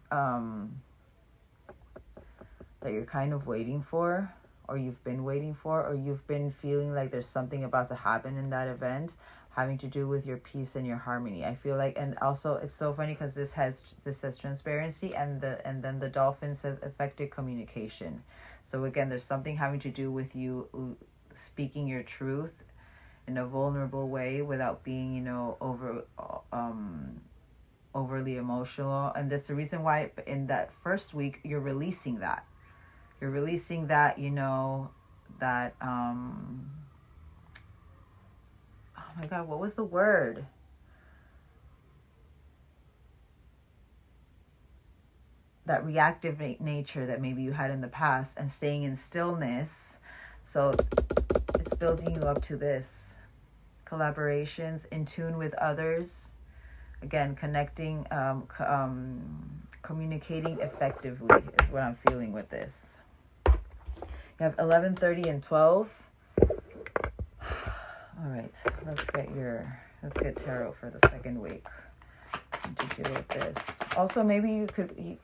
you're kind of waiting for, or you've been waiting for, or you've been feeling like there's something about to happen in that event having to do with your peace and your harmony. I feel like, and also it's so funny because this says transparency, and then the dolphin says effective communication. So again, there's something having to do with you speaking your truth in a vulnerable way without being overly emotional. And that's the reason why in that first week you're releasing that that oh my god, what was the word, that reactive nature that maybe you had in the past, and staying in stillness. So it's building you up to this collaborations, in tune with others. Again, connecting, communicating effectively is what I'm feeling with this. You have 11, 30, and 12. All right, let's get tarot for the second week to deal with this. Also, maybe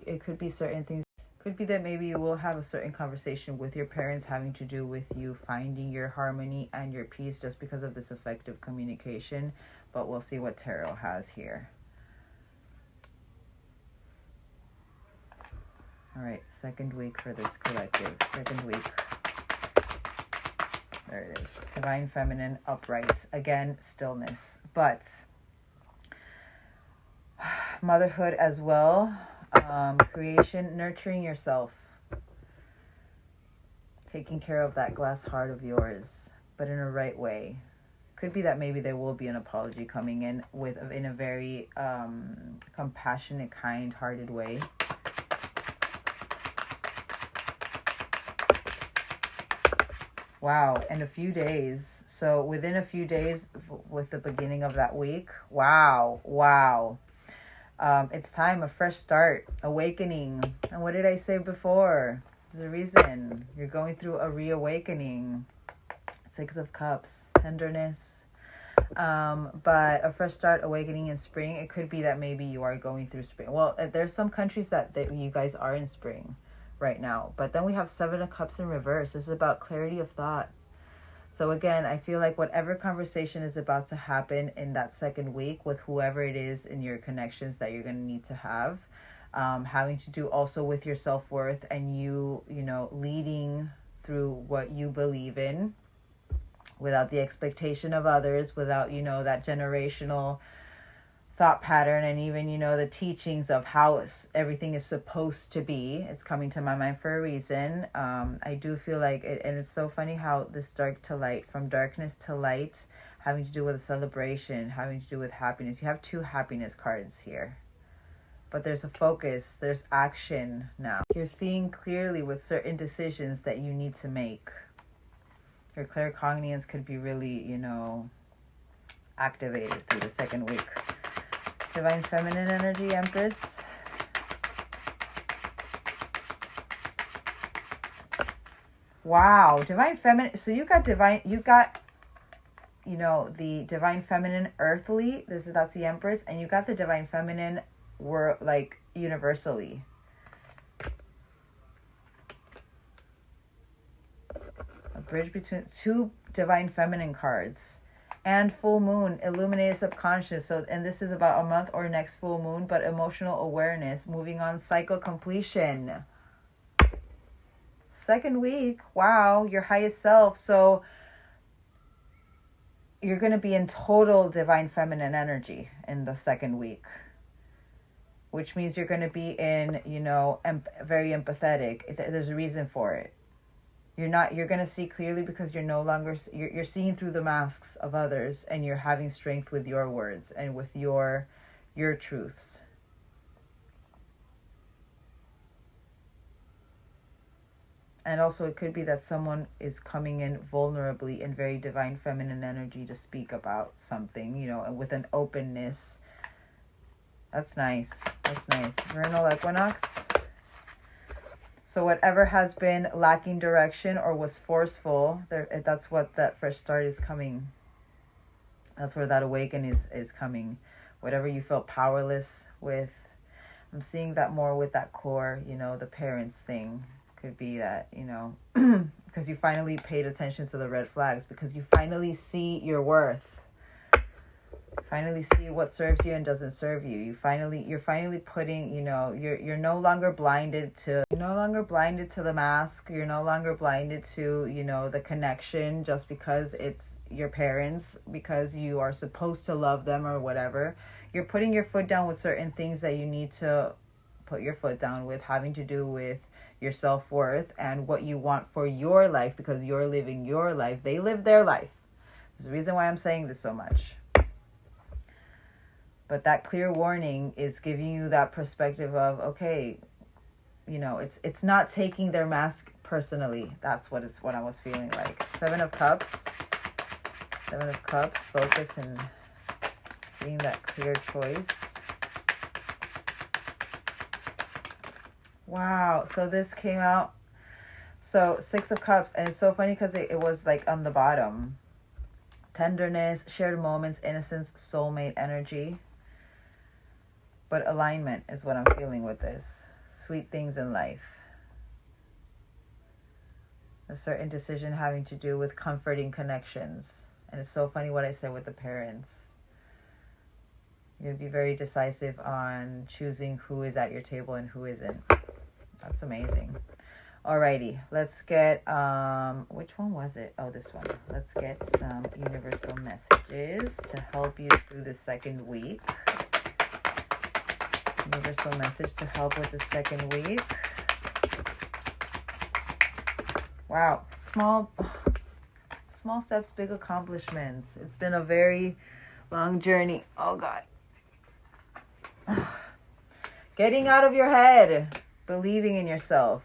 it could be certain things. Could be that maybe you will have a certain conversation with your parents having to do with you finding your harmony and your peace just because of this effective communication. But we'll see what tarot has here. All right, second week for this collective. Second week. There it is. Divine Feminine, upright. Again, stillness. But motherhood as well. Creation, nurturing yourself. Taking care of that glass heart of yours, but in a right way. Could be that maybe there will be an apology coming in a very compassionate, kind-hearted way. Wow, in a few days. So within a few days with the beginning of that week. Wow. It's time, a fresh start, awakening. And what did I say before? There's a reason. You're going through a reawakening. 6 of Cups, tenderness. But a fresh start, awakening in spring. It could be that maybe you are going through spring. Well, there's some countries that you guys are in spring right now. But then we have 7 of Cups in reverse. This is about clarity of thought. So again, I feel like whatever conversation is about to happen in that second week with whoever it is in your connections that you're going to need to have, having to do also with your self-worth and you leading through what you believe in. without the expectation of others, without, that generational thought pattern, and even, the teachings of how everything is supposed to be. It's coming to my mind for a reason. I do feel like it, and it's so funny how this dark to light, from darkness to light, having to do with a celebration, having to do with happiness. You have 2 happiness cards here. But there's a focus, there's action now. You're seeing clearly with certain decisions that you need to make. Your claircognizance could be really, activated through the second week. Divine Feminine energy, Empress. Wow, Divine Feminine. So you got the Divine Feminine earthly. That's the Empress, and you got the Divine Feminine like universally. A bridge between 2 Divine Feminine cards. And full moon, illuminated subconscious. So, and this is about a month or next full moon, but emotional awareness, moving on, cycle completion. Second week, wow, your highest self. So you're going to be in total Divine Feminine energy in the second week, which means you're going to be in, very empathetic. There's a reason for it. You're going to see clearly because you're no longer, you're seeing through the masks of others, and you're having strength with your words and with your truths. And also it could be that someone is coming in vulnerably in very Divine Feminine energy to speak about something, and with an openness. That's nice. That's nice. Vernal equinox. So whatever has been lacking direction or was forceful, that's what that fresh start is coming. That's where that awakening is coming. Whatever you felt powerless with. I'm seeing that more with that core, the parents thing. Could be that, because you finally paid attention to the red flags, because you finally see your worth. Finally see what serves you and doesn't serve you. You're finally putting, you're no longer blinded to the mask. You're no longer blinded to, the connection just because it's your parents, because you are supposed to love them or whatever. You're putting your foot down with certain things that you need to put your foot down with, having to do with your self-worth and what you want for your life, because you're living your life. They live their life. There's a reason why I'm saying this so much. But that clear warning is giving you that perspective of, okay, it's not taking their mask personally. That's what I was feeling like. 7 of Cups. 7 of Cups. Focus and seeing that clear choice. Wow. So this came out. So 6 of Cups. And it's so funny because it was like on the bottom. Tenderness, shared moments, innocence, soulmate energy. But alignment is what I'm feeling with this. Sweet things in life. A certain decision having to do with comforting connections. And it's so funny what I said with the parents. You're going to be very decisive on choosing who is at your table and who isn't. That's amazing. Alrighty, let's get, which one was it? Oh, this one. Let's get some universal messages to help you through the second week. Universal message to help with the second week. Wow. Small steps, big accomplishments. It's been a very long journey. Oh, God. Getting out of your head. Believing in yourself.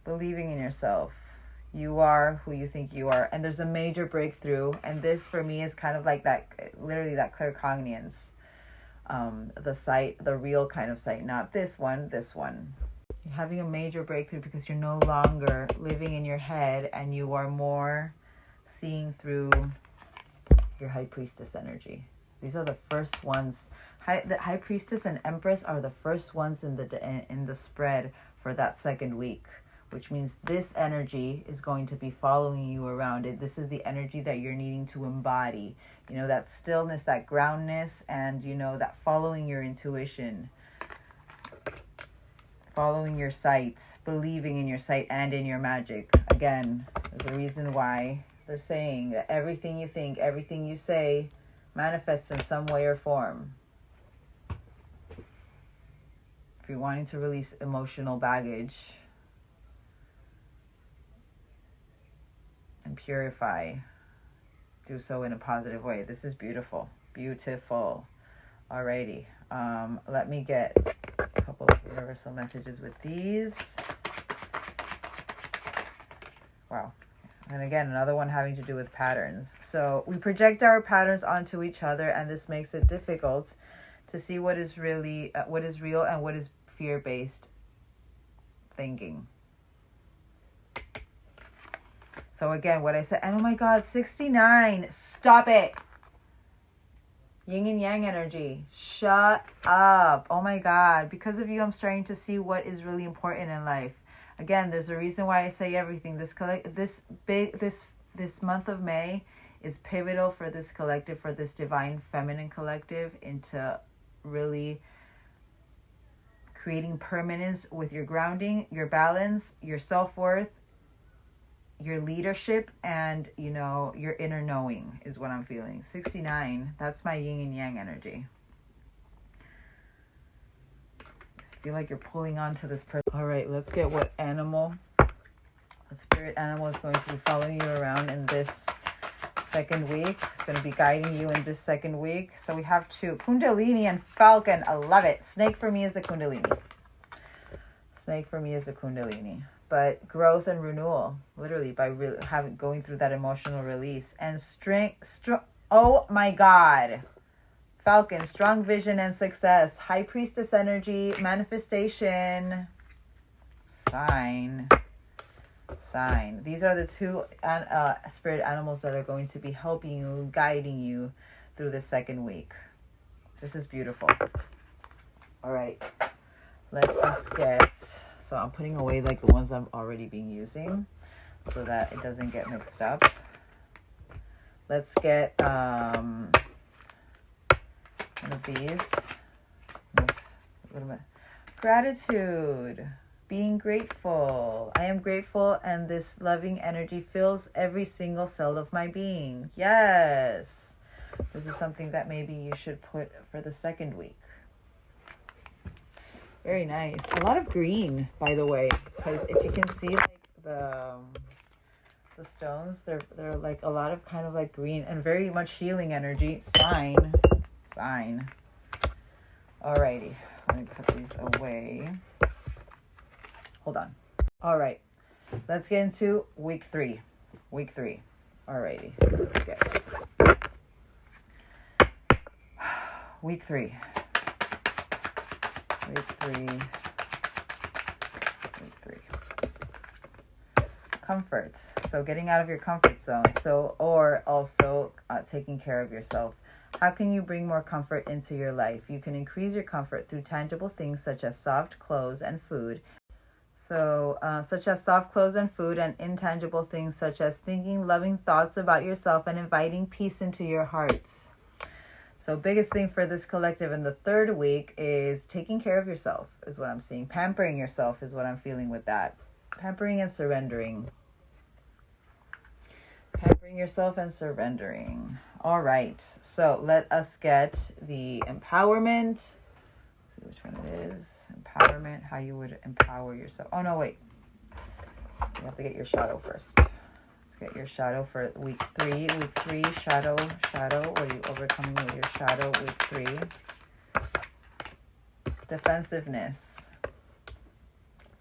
Believing in yourself. You are who you think you are. And there's a major breakthrough. And this, for me, is kind of like that, literally that claircognizance. The sight, the real kind of sight, not this one. You're having a major breakthrough because you're no longer living in your head and you are more seeing through your High Priestess energy. These are the first ones. The High Priestess and Empress are the first ones in the spread for that second week, which means this energy is going to be following you around it. This is the energy that you're needing to embody. That stillness, that groundness, and, that following your intuition, following your sight, believing in your sight and in your magic. Again, there's a reason why They're saying that everything you think, everything you say manifests in some way or form. If you're wanting to release emotional baggage and purify, do so in a positive way. This is beautiful. Beautiful. Alrighty. Let me get a couple of universal messages with these. Wow. And again, another one having to do with patterns. So we project our patterns onto each other, and this makes it difficult to see what is really, what is real and what is fear-based thinking. So again, what I said, and oh my God, 69, stop it. Yin and yang energy, shut up. Oh my God, because of you, I'm starting to see what is really important in life. Again, there's a reason why I say everything. This month of May is pivotal for this collective, for this divine feminine collective, into really creating permanence with your grounding, your balance, your self-worth, your leadership, and, you know, your inner knowing is what I'm feeling. 69, that's my yin and yang energy. I feel like you're pulling on to this person. All right, let's get what animal, what spirit animal is going to be following you around in this second week. It's going to be guiding you in this second week. So we have two, Kundalini and Falcon. I love it. Snake for me is the Kundalini. Snake for me is the Kundalini. But growth and renewal, literally, by going through that emotional release. And oh my God. Falcon, strong vision and success. High priestess energy, manifestation. Sign. These are the two spirit animals that are going to be helping you, guiding you through the second week. This is beautiful. All right. Let us get... So I'm putting away like the ones I've already been using so that it doesn't get mixed up. Let's get one of these. Gratitude. Being grateful. I am grateful, and this loving energy fills every single cell of my being. Yes. This is something that maybe you should put for the second week. Very nice. A lot of green, by the way, because if you can see like the stones, they're like a lot of kind of like green and very much healing energy. Sign. Alrighty, let me put these away. Hold on. All right, let's get into week three. Alrighty, let's get week three. Comforts. So getting out of your comfort zone. Or also taking care of yourself. How can you bring more comfort into your life? You can increase your comfort through tangible things such as soft clothes and food. Such as soft clothes and food, and intangible things such as thinking loving thoughts about yourself and inviting peace into your hearts. So biggest thing for this collective in the third week is taking care of yourself, is what I'm seeing. Pampering yourself is what I'm feeling with that. Pampering and surrendering. Pampering yourself and surrendering. All right. So let us get the empowerment. Let's see which one it is. Empowerment. How you would empower yourself. Oh, no, wait. You have to get your shadow first. Get your shadow for week three. Shadow. What are you overcoming with your shadow? Week 3. Defensiveness.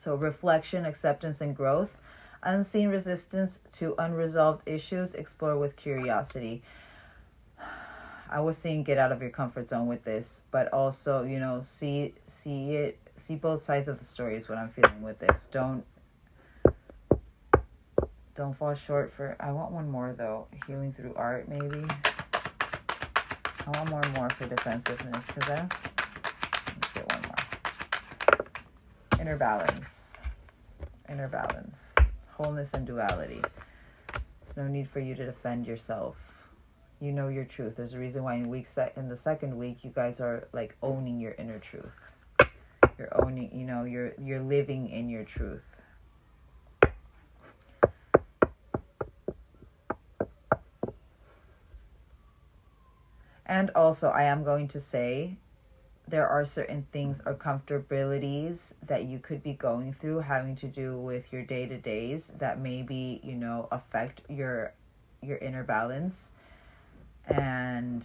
So reflection, acceptance, and growth. Unseen resistance to unresolved issues. Explore with curiosity. I was saying get out of your comfort zone with this, but also, you know, see both sides of the story is what I'm feeling with this. Don't fall short for... I want one more, though. Healing through art, maybe. I want more for defensiveness, because let's get one more. Inner balance. Wholeness and duality. There's no need for you to defend yourself. You know your truth. There's a reason why in the second week, you guys are, like, owning your inner truth. You're owning, you know, you're living in your truth. And also, I am going to say there are certain things or comfortabilities that you could be going through having to do with your day-to-days that maybe, affect your inner balance. And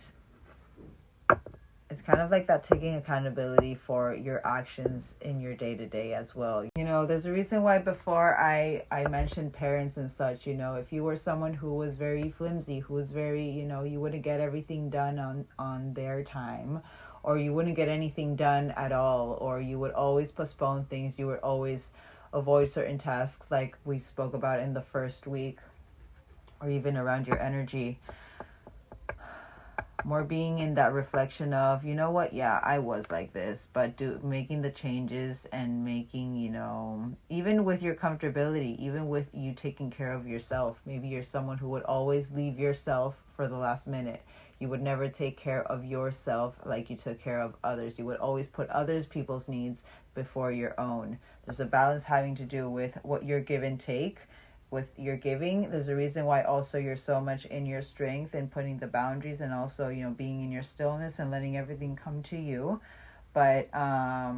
it's kind of like that, taking accountability for your actions in your day-to-day as well. There's a reason why before I mentioned parents and such. If you were someone who was very flimsy, who was very, you wouldn't get everything done on their time, or you wouldn't get anything done at all, or you would always postpone things, you would always avoid certain tasks like we spoke about in the first week, or even around your energy. More being in that reflection of, yeah, I was like this, but making the changes and making, even with your comfortability, even with you taking care of yourself. Maybe you're someone who would always leave yourself for the last minute. You would never take care of yourself like you took care of others. You would always put people's needs before your own. There's a balance having to do with what your give and take. With your giving, there's a reason why also you're so much in your strength and putting the boundaries, and also, being in your stillness and letting everything come to you. But I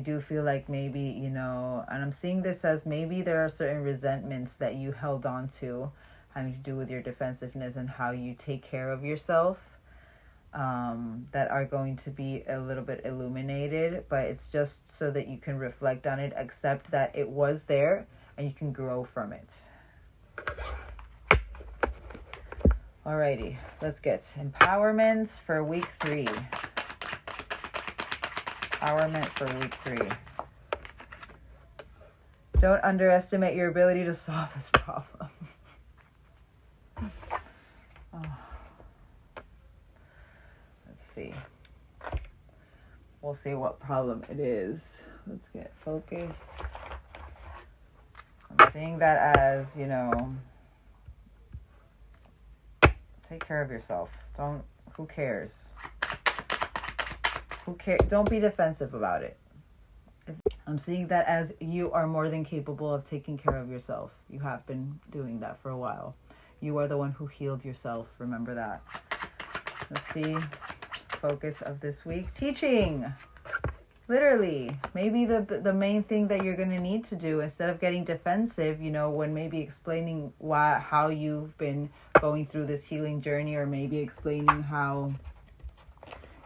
do feel like maybe, and I'm seeing this as maybe there are certain resentments that you held on to having to do with your defensiveness and how you take care of yourself, that are going to be a little bit illuminated. But it's just so that you can reflect on it, accept that it was there, and you can grow from it. Alrighty, let's get empowerment for week 3. Empowerment for week 3. Don't underestimate your ability to solve this problem. Let's see. We'll see what problem it is. Let's get focus. I'm seeing that as, take care of yourself. Who cares? Don't be defensive about it. I'm seeing that as you are more than capable of taking care of yourself. You have been doing that for a while. You are the one who healed yourself. Remember that. Let's see. Focus of this week. Teaching. Literally, maybe the main thing that you're going to need to do, instead of getting defensive, when maybe explaining how you've been going through this healing journey, or maybe explaining how,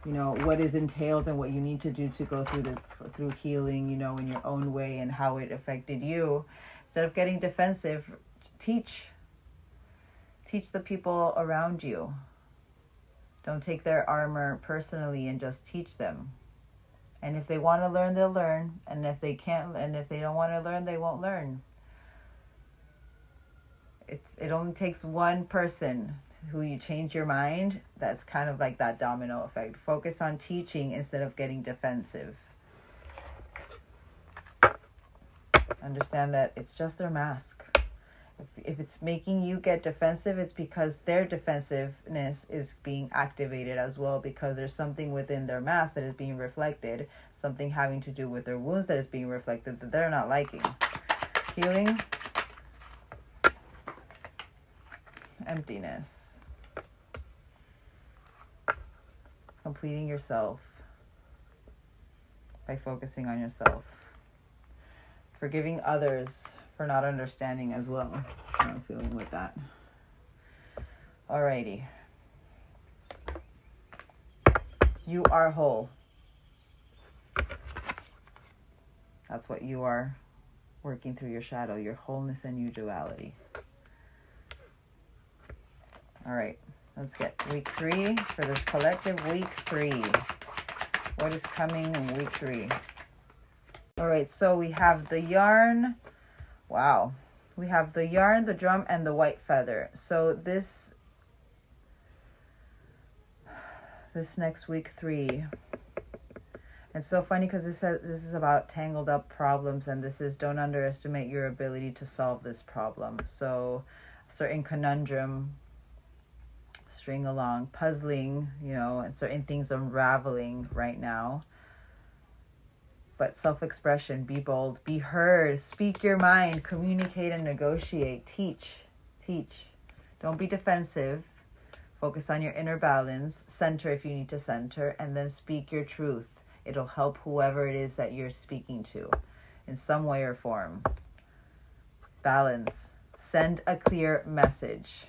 what is entailed and what you need to do to go through healing, in your own way, and how it affected you. Instead of getting defensive, teach the people around you. Don't take their armor personally, and just teach them. And if they want to learn, they'll learn. And if they don't want to learn, they won't learn. It only takes one person who you change your mind. That's kind of like that domino effect. Focus on teaching instead of getting defensive. Understand that it's just their mask. If it's making you get defensive, it's because their defensiveness is being activated as well, because there's something within their mask that is being reflected, something having to do with their wounds that is being reflected that they're not liking. Healing. Emptiness. Completing yourself by focusing on yourself. Forgiving others for not understanding as well. How I'm feeling with that. Alrighty. You are whole. That's what you are working through, your shadow, your wholeness and your duality. Alright, let's get week 3 for this collective. Week 3. What is coming in week 3? Alright, so we have the yarn. Wow. We have the yarn, the drum, and the white feather. So this next week 3. It's so funny because this is about tangled up problems, and this is don't underestimate your ability to solve this problem. So certain conundrum, string along, puzzling, and certain things unraveling right now. But self-expression, be bold, be heard, speak your mind, communicate and negotiate, teach. Don't be defensive. Focus on your inner balance, center if you need to center, and then speak your truth. It'll help whoever it is that you're speaking to in some way or form. Balance. Send a clear message.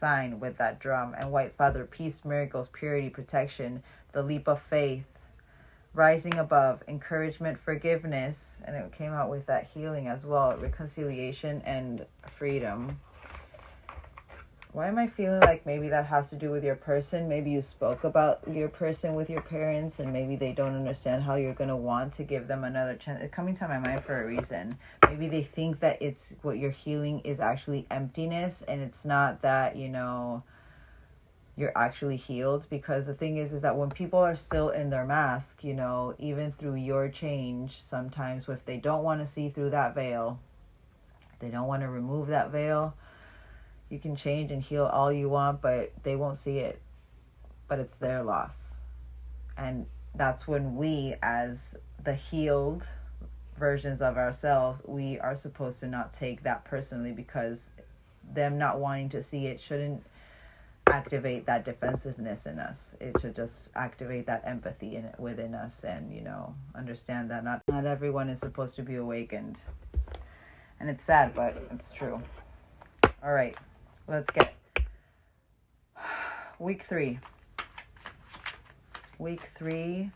Sign with that drum. And white feather, peace, miracles, purity, protection, the leap of faith, rising above, encouragement, forgiveness, and it came out with that healing as well, reconciliation and freedom. Why am I feeling like maybe that has to do with your person? Maybe you spoke about your person with your parents and maybe they don't understand how you're going to want to give them another chance. It's coming to my mind for a reason. Maybe they think that it's what you're healing is actually emptiness, and it's not that, you know, you're actually healed. Because the thing is that when people are still in their mask, you know, even through your change, sometimes if they don't want to see through that veil, they don't want to remove that veil, you can change and heal all you want, but they won't see it. But it's their loss. And that's when we, as the healed versions of ourselves, we are supposed to not take that personally, because them not wanting to see it shouldn't activate that defensiveness in us. It should just activate that empathy within us, and, you know, understand that not everyone is supposed to be awakened. And it's sad, but it's true. All right. Let's get week 3. Week 3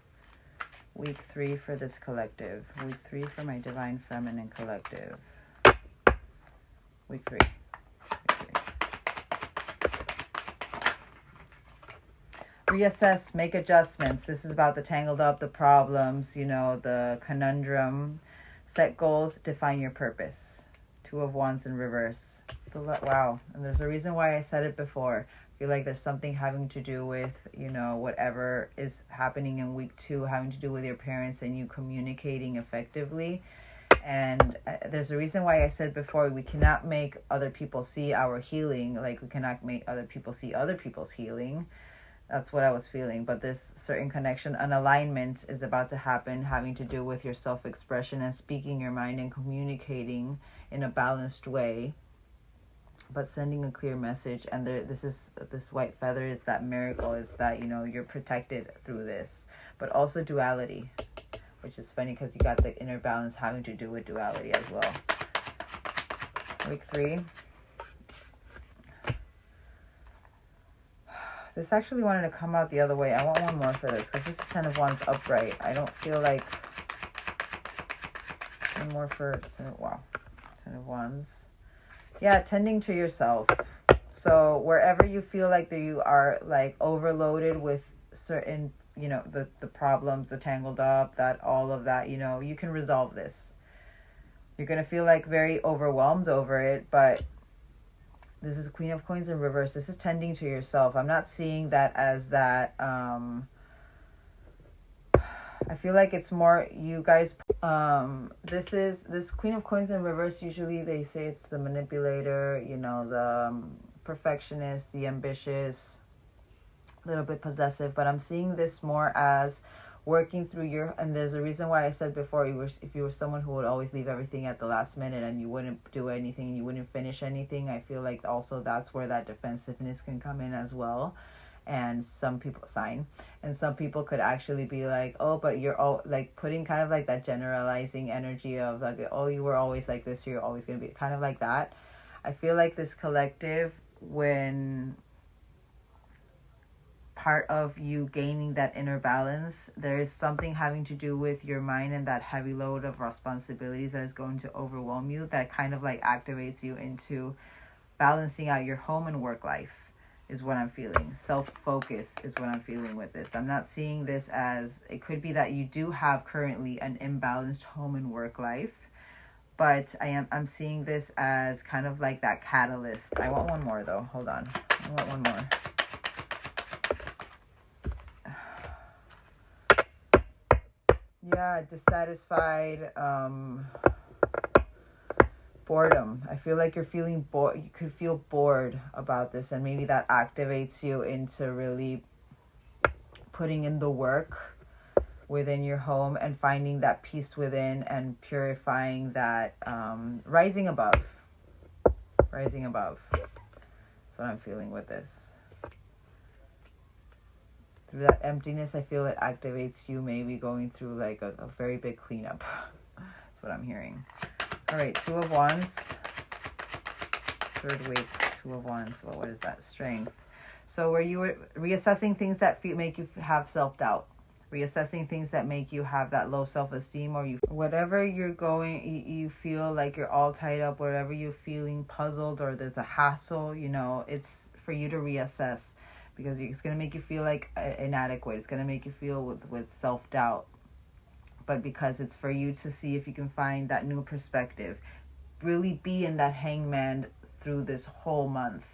for this collective. Week 3 for my Divine Feminine collective. Week 3. Reassess, make adjustments. This is about the tangled up, the problems, you know, the conundrum. Set goals, define your purpose. 2 of Wands in reverse. Wow. And there's a reason why I said it before. I feel like there's something having to do with, you know, whatever is happening in week 2, having to do with your parents and you communicating effectively. And there's a reason why I said before, we cannot make other people see our healing. Like, we cannot make other people see other people's healing. That's what I was feeling. But this certain connection, an alignment is about to happen, having to do with your self-expression and speaking your mind and communicating in a balanced way, but sending a clear message. And this white feather is that miracle, is that, you know, you're protected through this. But also duality, which is funny because you got the inner balance having to do with duality as well. Week 3. This actually wanted to come out the other way. I want one more for this because this is 10 of Wands upright. I don't feel like... One more for... Wow. 10 of Wands. Yeah, tending to yourself. So wherever you feel like that you are like overloaded with certain, you know, the problems, the tangled up, that all of that, you know, you can resolve this. You're going to feel like very overwhelmed over it, but this is Queen of Coins in reverse. This is tending to yourself. I'm not seeing that as that, I feel like it's more you guys, this Queen of Coins in reverse, usually they say it's the manipulator, you know, the perfectionist, the ambitious, a little bit possessive, but I'm seeing this more as working through your, and there's a reason why I said before, if you were someone who would always leave everything at the last minute and you wouldn't do anything, you wouldn't finish anything, I feel like also that's where that defensiveness can come in as well. And some people and some people could actually be like, oh, but you're all like putting kind of like that generalizing energy of like, oh, you were always like this, you're always going to be kind of like that. I feel like this collective, when part of you gaining that inner balance, there is something having to do with your mind and that heavy load of responsibilities that is going to overwhelm you, that kind of like activates you into balancing out your home and work life, is what I'm feeling. Self-focus is what I'm feeling with this. I'm not seeing this as, it could be that you do have currently an imbalanced home and work life, but I'm seeing this as kind of like that catalyst. I want one more though. Hold on. I want one more. Yeah, dissatisfied, boredom. I feel like you're feeling bored. You could feel bored about this, and maybe that activates you into really putting in the work within your home and finding that peace within and purifying that, rising above. That's what I'm feeling with this. through that emptiness, I feel it activates you maybe going through like a very big cleanup. That's what I'm hearing. All right, Two of Wands. Third week, Two of Wands. Well, what is that? Strength. So where you were reassessing things that make you have self-doubt. Reassessing things that make you have that low self-esteem, or whatever you're going, you feel like you're all tied up, whatever you're feeling puzzled or there's a hassle, you know, it's for you to reassess, because it's going to make you feel like inadequate. It's going to make you feel with self-doubt. But because it's for you to see if you can find that new perspective, really be in that hangman through this whole month,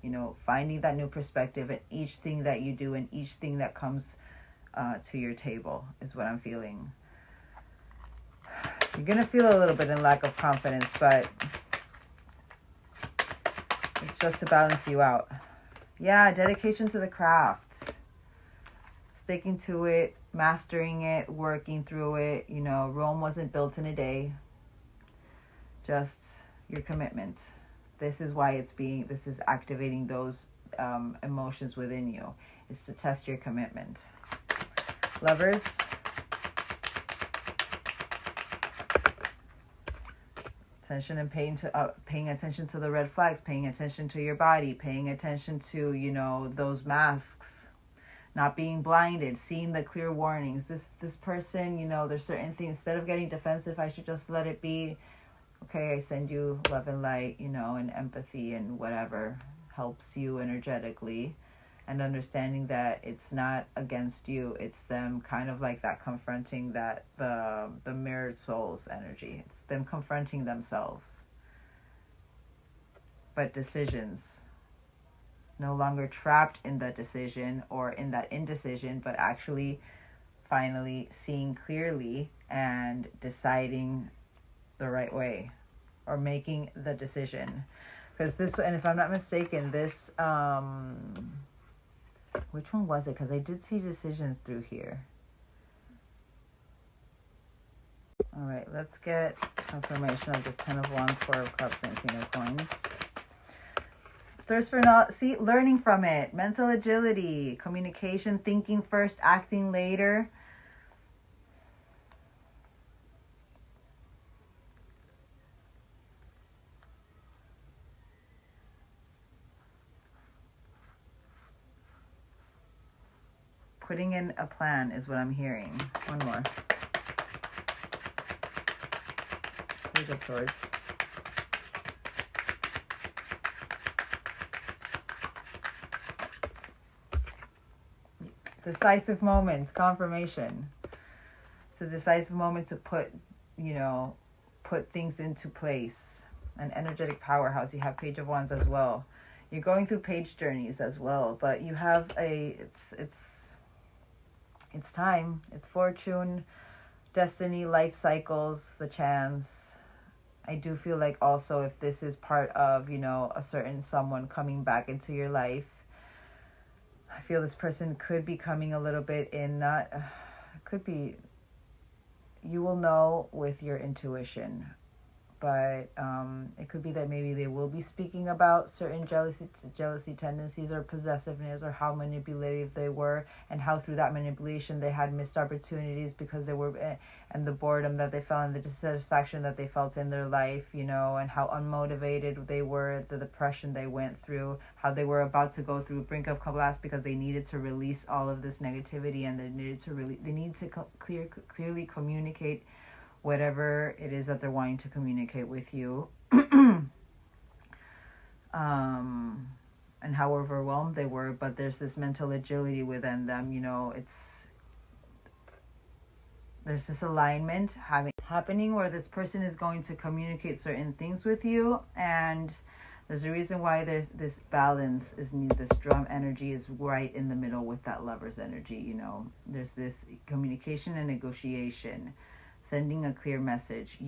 you know, finding that new perspective in each thing that you do and each thing that comes to your table is what I'm feeling. You're going to feel a little bit in lack of confidence, but it's just to balance you out. Yeah, dedication to the craft. Sticking to it, mastering it, working through it. You know, Rome wasn't built in a day. Just your commitment. This is why this is activating those emotions within you. It's to test your commitment. Lovers. Attention and paying attention to the red flags, paying attention to your body, paying attention to, you know, those masks, not being blinded, seeing the clear warnings. This person, you know, there's certain things, instead of getting defensive, I should just let it be. Okay, I send you love and light, you know, and empathy and whatever helps you energetically. And understanding that it's not against you, it's them, kind of like that confronting that the mirrored souls energy. It's them confronting themselves. But decisions, no longer trapped in the decision or in that indecision, but actually finally seeing clearly and deciding the right way, or making the decision. Because this, and if I'm not mistaken, this which one was it? Because I did see decisions through here. All right, let's get confirmation of this Ten of Wands, Four of Cups, and Queen of Coins. Thirst for learning from it. Mental agility, communication, thinking first, acting later. Putting in a plan is what I'm hearing. One more. Page of Swords. Decisive moments, confirmation. It's a decisive moment to put things into place. An energetic powerhouse. You have Page of Wands as well. You're going through page journeys as well, but you have it's time, it's fortune, destiny, life cycles, the chance. I do feel like also if this is part of, you know, a certain someone coming back into your life, I feel this person could be coming a little bit in, could be, you will know with your intuition. But it could be that maybe they will be speaking about certain jealousy tendencies or possessiveness, or how manipulative they were, and how through that manipulation they had missed opportunities because they were, and the boredom that they felt and the dissatisfaction that they felt in their life, you know, and how unmotivated they were, the depression they went through, how they were about to go through brink of collapse because they needed to release all of this negativity, and they need to clearly communicate whatever it is that they're wanting to communicate with you. And how overwhelmed they were, but there's this mental agility within them, you know, there's this alignment happening where this person is going to communicate certain things with you, and there's a reason why there's this balance is needed. This drum energy is right in the middle with that Lover's energy, you know. There's this communication and negotiation, sending a clear message.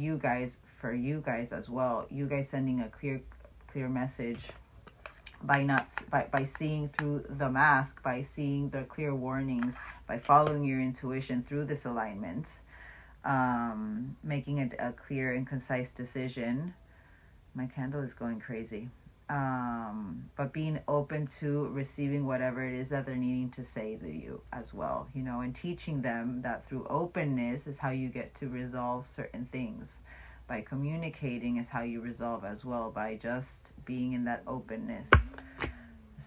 For you guys as well, you guys sending a clear message by seeing through the mask, by seeing the clear warnings, by following your intuition through this alignment, making a clear and concise decision. My candle is going crazy. But being open to receiving whatever it is that they're needing to say to you as well, you know, and teaching them that through openness is how you get to resolve certain things. By communicating is how you resolve as well, by just being in that openness.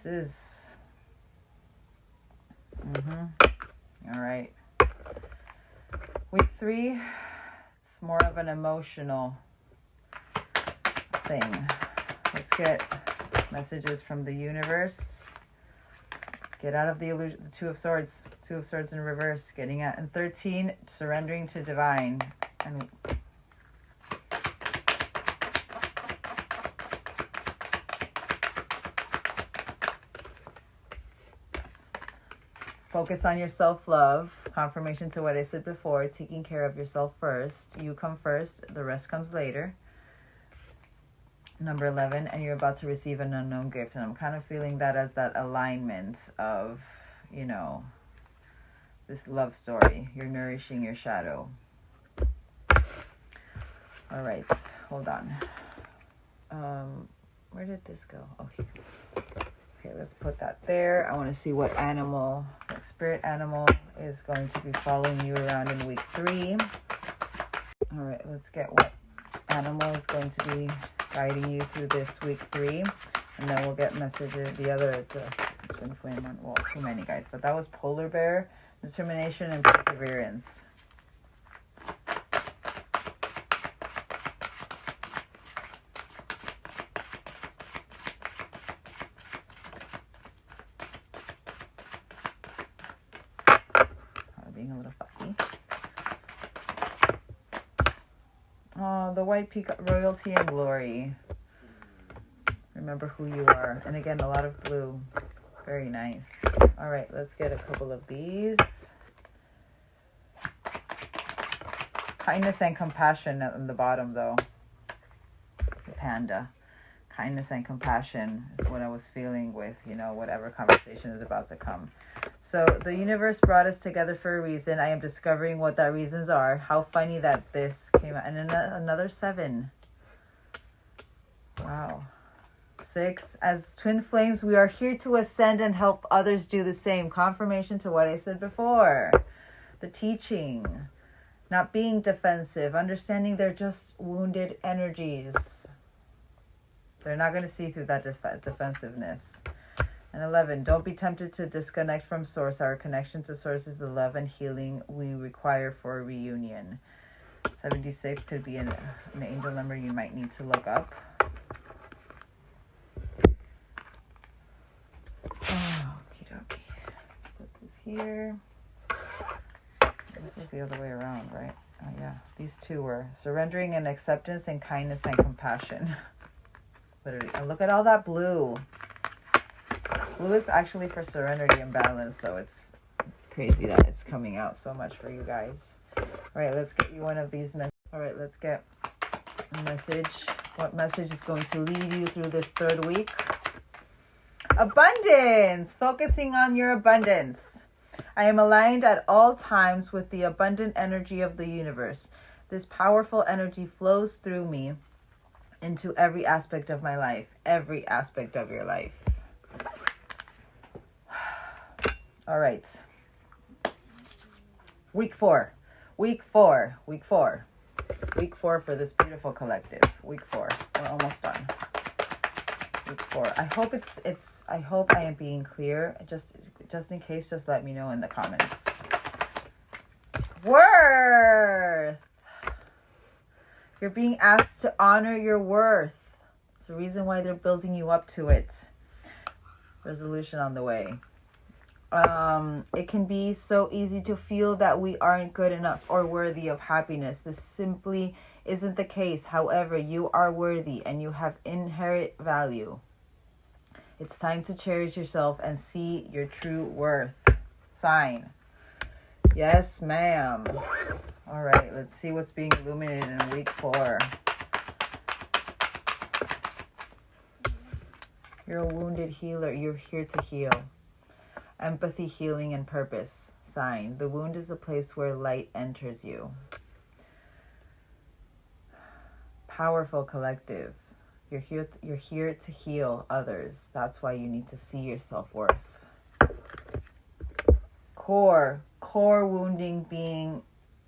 This is all right. Week 3, it's more of an emotional thing. Let's get messages from the universe. Get out of the illusion. The Two of Swords. Two of Swords in reverse. Getting out. And 13, surrendering to divine. And focus on your self-love. Confirmation to what I said before. Taking care of yourself first. You come first. The rest comes later. Number 11, and you're about to receive an unknown gift. And I'm kind of feeling that as that alignment of, you know, this love story. You're nourishing your shadow. All right, hold on. Where did this go? Oh, here. Okay, let's put that there. I want to see what animal, what spirit animal is going to be following you around in week 3. All right, let's get what animal is going to be guiding you through this week 3, and then we'll get messages. The twin flame one. Well, too many guys, but that was polar bear, determination, and perseverance. Being a little fussy. Oh, the white peacock, royalty and glory. Remember who you are. And again, a lot of blue. Very nice. All right, let's get a couple of these. Kindness and compassion on the bottom, though. The panda. Kindness and compassion is what I was feeling with, you know, whatever conversation is about to come. So the universe brought us together for a reason. I am discovering what that reasons are. How funny that this came out. And another 7. Wow. 6. As twin flames, we are here to ascend and help others do the same. Confirmation to what I said before. The teaching. Not being defensive. Understanding they're just wounded energies. They're not going to see through that defensiveness. And 11, don't be tempted to disconnect from source. Our connection to source is the love and healing we require for a reunion. 76 could be an angel number you might need to look up. Okie dokie. Put this here. This was the other way around, right? Oh, yeah. These two were surrendering and acceptance and kindness and compassion. Literally. And look at all that blue. Blue is actually for serenity and balance, so it's crazy that it's coming out so much for you guys. All right, let's get you one of these messages. All right, let's get a message. What message is going to lead you through this 3rd week? Abundance! Focusing on your abundance. I am aligned at all times with the abundant energy of the universe. This powerful energy flows through me into every aspect of my life. Every aspect of your life. All right. Week 4. Week 4. Week 4. Week 4 for this beautiful collective. Week 4. We're almost done. Week 4. I hope I hope I am being clear. Just in case, just let me know in the comments. Worth. You're being asked to honor your worth. It's the reason why they're building you up to it. Resolution on the way. It can be so easy to feel that we aren't good enough or worthy of happiness. This simply isn't the case. However, you are worthy and you have inherent value. It's time to cherish yourself and see your true worth. Sign. Yes, ma'am. All right, let's see what's being illuminated in week 4. You're a wounded healer. You're here to heal. Empathy, healing, and purpose. Sign. The wound is the place where light enters you. Powerful collective. You're here to heal others. That's why you need to see your self-worth. Core wounding being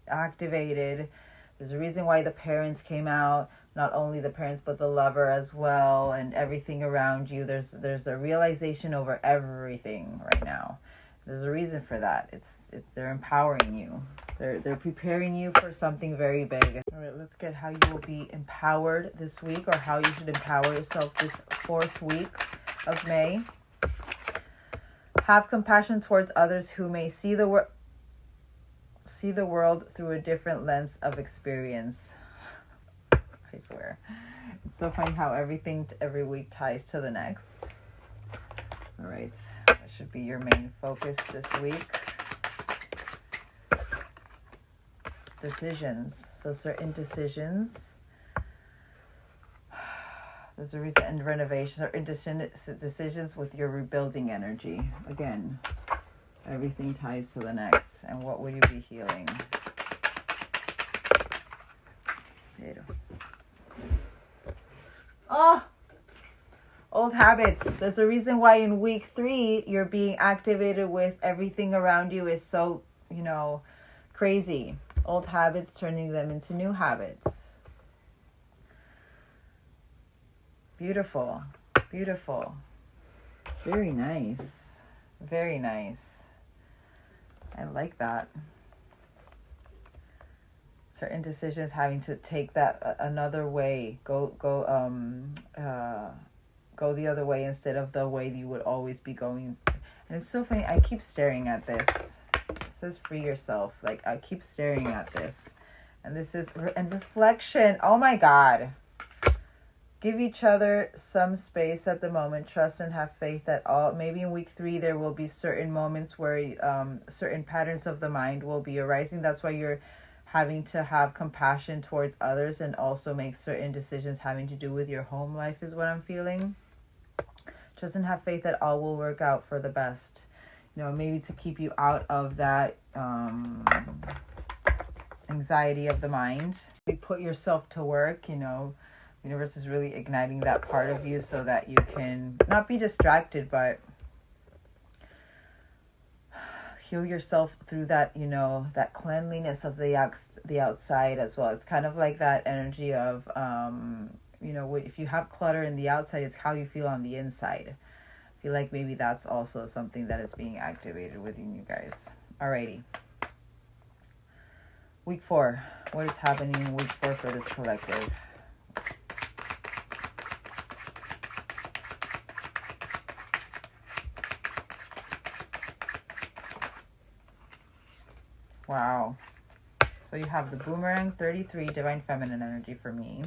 activated. There's a reason why the parents came out, not only the parents but the lover as well, and everything around you. There's a realization over everything right now. There's a reason for that. They're empowering you. They're preparing you for something very big. All right, let's get how you will be empowered this week, or how you should empower yourself this 4th week of May. Have compassion towards others who may see the world through a different lens of experience. I swear. It's so funny how every week ties to the next. All right. That should be your main focus this week. Decisions. So certain decisions. There's a reason, and renovations or decisions with your rebuilding energy. Again, everything ties to the next. And what will you be healing? Oh, old habits. There's a reason why in week 3 you're being activated with everything around you is so, crazy. Old habits, turning them into new habits. Beautiful. Beautiful. Very nice. Very nice. I like that. Certain decisions having to take that another way. Go the other way instead of the way you would always be going. And it's so funny. I keep staring at this. It says free yourself. Like, I keep staring at this. And this is, and reflection. Oh my God. Give each other some space at the moment. Trust and have faith that maybe in week 3 there will be certain moments where certain patterns of the mind will be arising. That's why you're having to have compassion towards others and also make certain decisions having to do with your home life is what I'm feeling. Trust and have faith that all will work out for the best. Maybe to keep you out of that anxiety of the mind. You put yourself to work, Universe is really igniting that part of you so that you can not be distracted, but heal yourself through that, that cleanliness of the outside as well. It's kind of like that energy of, if you have clutter in the outside, it's how you feel on the inside. I feel like maybe that's also something that is being activated within you guys. Alrighty. Week 4. What is happening in week 4 for this collective? Wow. So you have the boomerang, 33, divine feminine energy for me.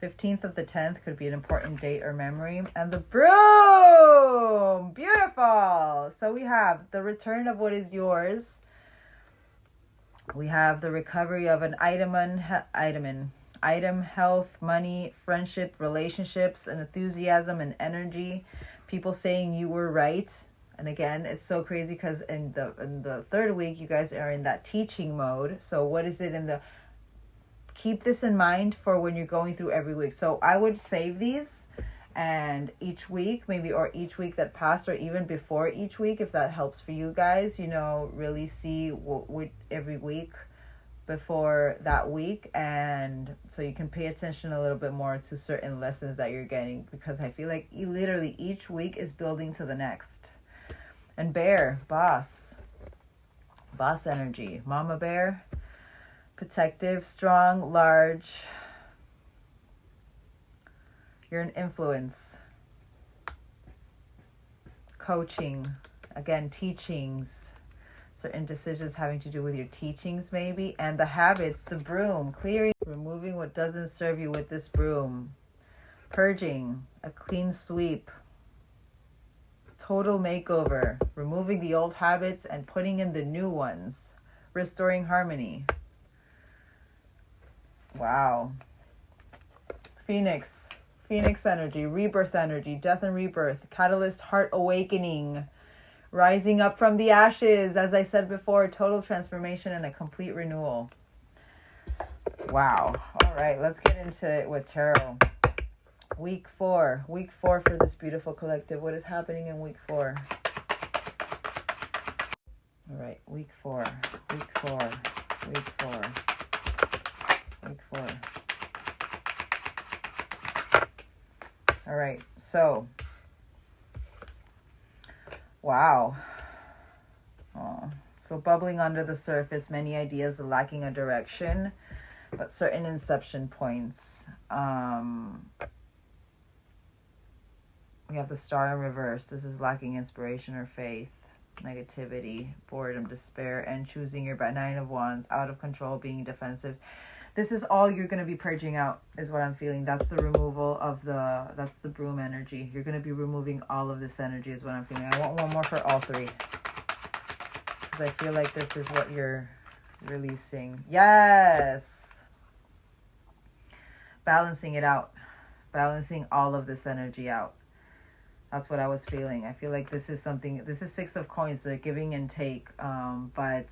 15th of the 10th could be an important date or memory. And the broom! Beautiful! So we have the return of what is yours. We have the recovery of an item, health, money, friendship, relationships, and enthusiasm and energy. People saying you were right. And again, it's so crazy because in the 3rd week, you guys are in that teaching mode. So what is it keep this in mind for when you're going through every week. So I would save these, and each week, or each week that passed, or even before each week, if that helps for you guys, really see what every week before that week. And so you can pay attention a little bit more to certain lessons that you're getting, because I feel like literally each week is building to the next. And bear, boss energy, mama bear, protective, strong, large. You're an influence. Coaching, again, teachings, certain decisions having to do with your teachings maybe. And the habits, the broom, clearing, removing what doesn't serve you with this broom. Purging, a clean sweep. Total makeover, removing the old habits and putting in the new ones, restoring harmony. Wow. Phoenix energy, rebirth energy, death and rebirth, catalyst, heart awakening, rising up from the ashes. As I said before, total transformation and a complete renewal. Wow. All right, let's get into it with tarot. Week 4. Week 4 for this beautiful collective. What is happening in week 4? All right, week 4. Week 4. Week 4. Week 4. All right, so. Wow. Oh. So bubbling under the surface, many ideas lacking a direction, but certain inception points. We have the Star in reverse. This is lacking inspiration or faith, negativity, boredom, despair, and choosing your Nine of Wands, out of control, being defensive. This is all you're going to be purging out, is what I'm feeling. That's the removal of that's the broom energy. You're going to be removing all of this energy, is what I'm feeling. I want one more for all three, because I feel like this is what you're releasing. Yes! Balancing it out. Balancing all of this energy out. That's what I was feeling. I feel like this is something, this is Six of Coins, the giving and take, but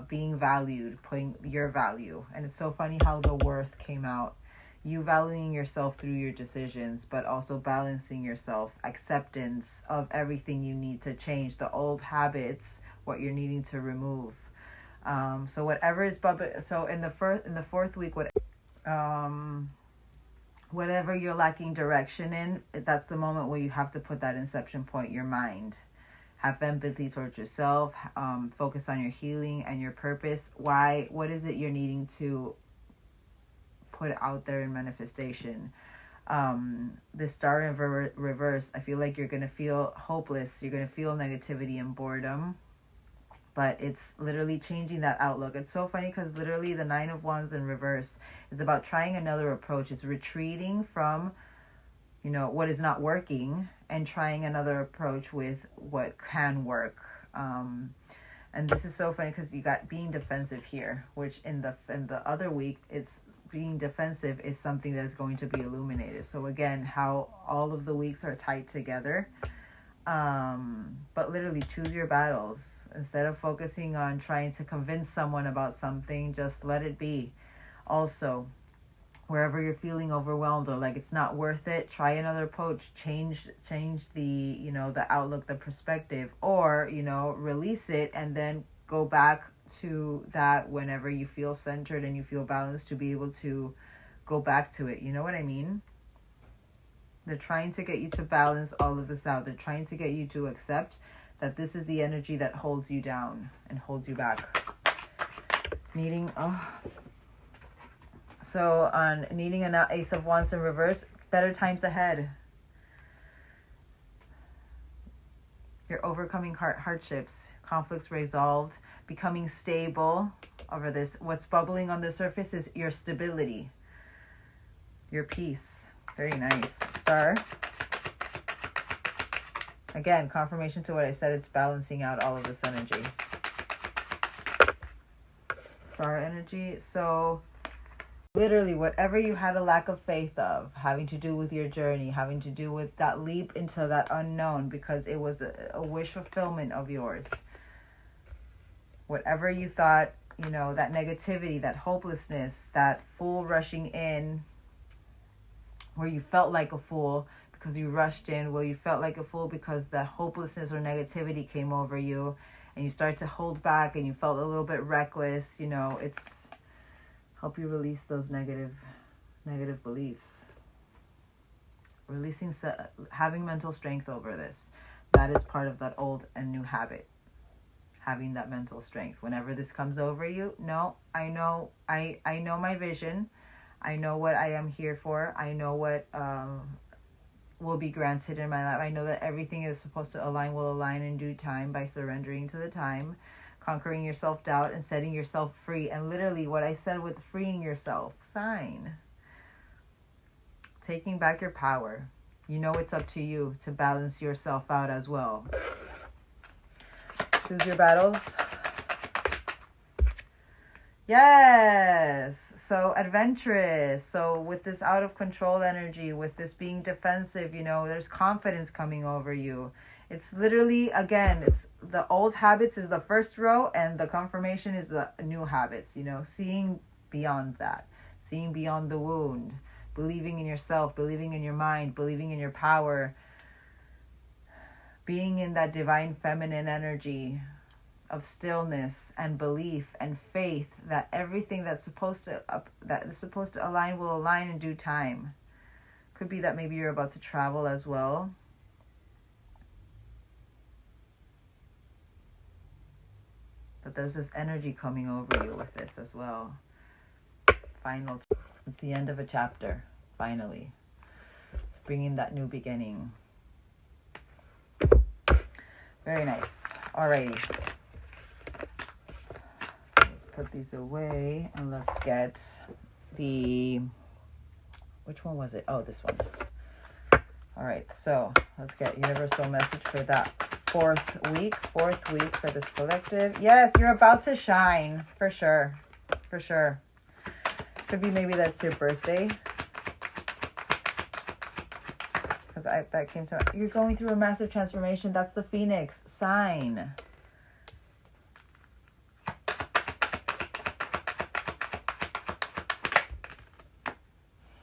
being valued, putting your value. And it's so funny how the worth came out. You valuing yourself through your decisions, but also balancing yourself, acceptance of everything you need to change, the old habits, what you're needing to remove. So whatever is so in the fourth week, whatever you're lacking direction in, that's the moment where you have to put that inception point, your mind. Have empathy towards yourself. Focus on your healing and your purpose. Why? What is it you're needing to put out there in manifestation? The Star in reverse, I feel like you're going to feel hopeless. You're going to feel negativity and boredom. But it's literally changing that outlook. It's so funny because literally the Nine of Wands in reverse is about trying another approach. It's retreating from, what is not working and trying another approach with what can work. And this is so funny because you got being defensive here, which in the other week, it's being defensive is something that's going to be illuminated. So again, how all of the weeks are tied together. But literally choose your battles. Instead of focusing on trying to convince someone about something, just let it be. Also, wherever you're feeling overwhelmed or like it's not worth it, try another approach. Change the, the outlook, the perspective, or, release it and then go back to that whenever you feel centered and you feel balanced, to be able to go back to it. You know what I mean? They're trying to get you to balance all of this out. They're trying to get you to accept that this is the energy that holds you down and holds you back. Needing an Ace of Wands in reverse, better times ahead. You're overcoming hardships, conflicts resolved, becoming stable over this. What's bubbling on the surface is your stability, your peace. Very nice. Star. Again, confirmation to what I said. It's balancing out all of this energy. Star energy. So literally whatever you had a lack of faith of, having to do with your journey, having to do with that leap into that unknown, because it was a wish fulfillment of yours. Whatever you thought, that negativity, that hopelessness, that fool rushing in, where you felt like a fool because you rushed in, well, you felt like a fool because the hopelessness or negativity came over you and you start to hold back and you felt a little bit reckless. It's help you release those negative beliefs. Releasing, having mental strength over this. That is part of that old and new habit. Having that mental strength. Whenever this comes over you, no, I know my vision. I know what I am here for. I know what will be granted in my life. I know that everything is supposed to will align in due time by surrendering to the time, conquering your self-doubt, and setting yourself free. And literally what I said with freeing yourself, sign. Taking back your power. It's up to you to balance yourself out as well. Choose your battles. Yes. So adventurous. So with this out of control energy, with this being defensive, there's confidence coming over you. It's literally, again, it's the old habits is the first row and the confirmation is the new habits, seeing beyond that, seeing beyond the wound, believing in yourself, believing in your mind, believing in your power, being in that divine feminine energy of stillness and belief and faith that everything that is supposed to align will align in due time. Could be that maybe you're about to travel as well. But there's this energy coming over you with this as well. It's the end of a chapter, finally. It's bringing that new beginning. Very nice. Alrighty. So let's put these away and let's get the... Which one was it? Oh, this one. Alright, so let's get universal message for that fourth week for this collective. Yes, you're about to shine, for sure. For sure. Could be maybe that's your birthday. Because that came to... You're going through a massive transformation. That's the Phoenix sign.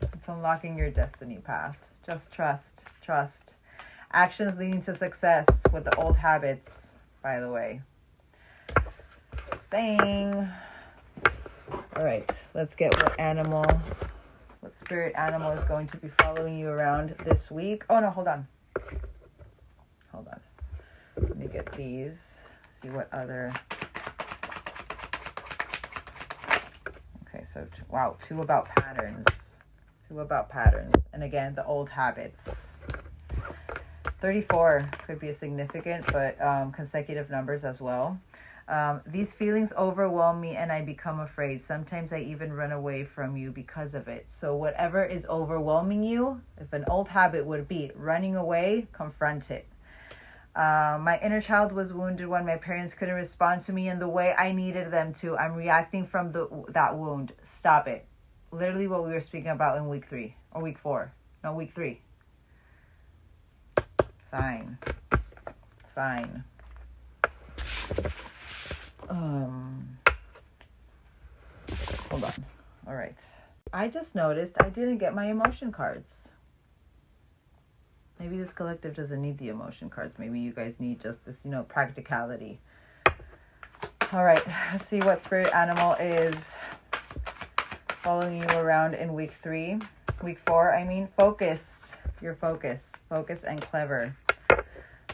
It's unlocking your destiny path. Just trust. Actions leading to success with the old habits, by the way. Saying. All right, let's get what spirit animal is going to be following you around this week. Oh, no, hold on. Let me get these. See what other... Okay, so, wow, two about patterns. And again, the old habits. 34 could be a significant, but consecutive numbers as well. These feelings overwhelm me and I become afraid. Sometimes I even run away from you because of it. So whatever is overwhelming you, if an old habit would be running away, confront it. My inner child was wounded when my parents couldn't respond to me in the way I needed them to. I'm reacting from that wound. Stop it. Literally what we were speaking about in week 3 or week 4. No, week 3. Sign. Hold on. All right. I just noticed I didn't get my emotion cards. Maybe this collective doesn't need the emotion cards. Maybe you guys need just this, practicality. All right. Let's see what spirit animal is following you around in week 4, I mean. Focused. You're focused. Focused and clever.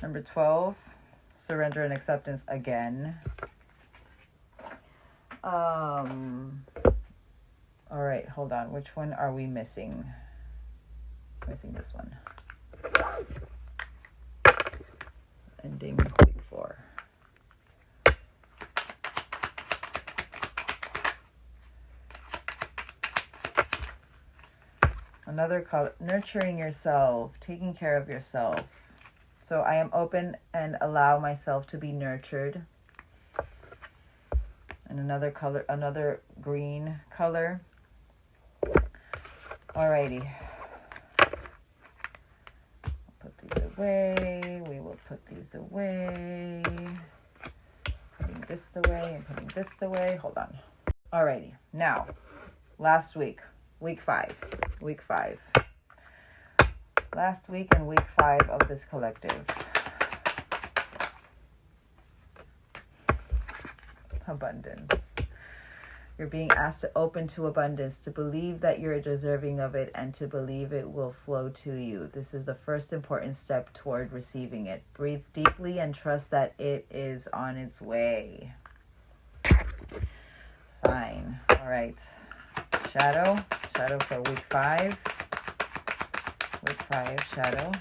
Number 12, surrender and acceptance again. All right, hold on. Which one are we missing? Missing this one. Ending week 4. Another color, nurturing yourself, taking care of yourself. So I am open and allow myself to be nurtured. And another color, another green color. Alrighty. Put these away. We will put these away. Putting this away and putting this away. Hold on. Alrighty. Now, last week, week 5. Last week and week 5 of this collective. Abundance. You're being asked to open to abundance, to believe that you're deserving of it, and to believe it will flow to you. This is the first important step toward receiving it. Breathe deeply and trust that it is on its way. Sign. All right. Shadow for week 5. Week 5, shadow.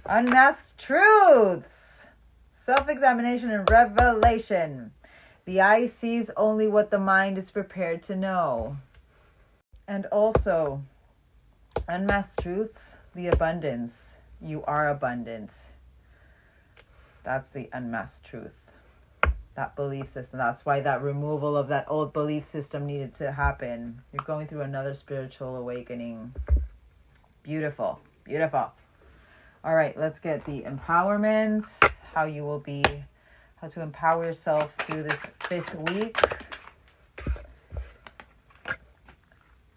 Unmasked truths. Self-examination and revelation. The eye sees only what the mind is prepared to know. And also, unmasked truths, the abundance. You are abundant. That's the unmasked truth. That belief system. That's why that removal of that old belief system needed to happen. You're going through another spiritual awakening. Beautiful. Beautiful. All right, let's get the empowerment. How to empower yourself through this 5th week.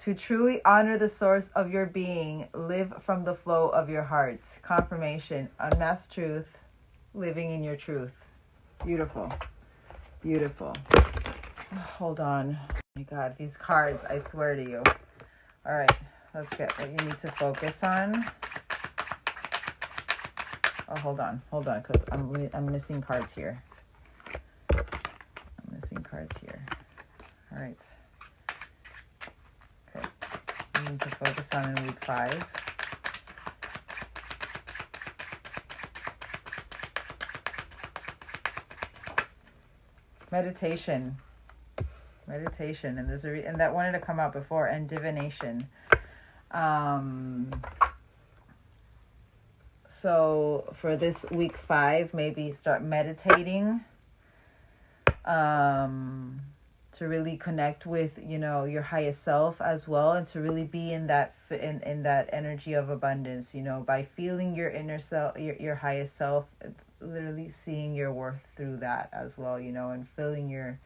To truly honor the source of your being, live from the flow of your heart. Confirmation, unmasked truth, living in your truth. Beautiful. Beautiful. Hold on. Oh my God, these cards, I swear to you. All right, let's get what you need to focus on. Oh, hold on, because I'm missing cards here. All right. Okay. You need to focus on in week 5. Meditation, and there's and that wanted to come out before, and divination. So for this week 5, maybe start meditating, to really connect with, your highest self as well, and to really be in that energy of abundance, by feeling your inner self, your highest self, literally seeing your worth through that as well, and filling your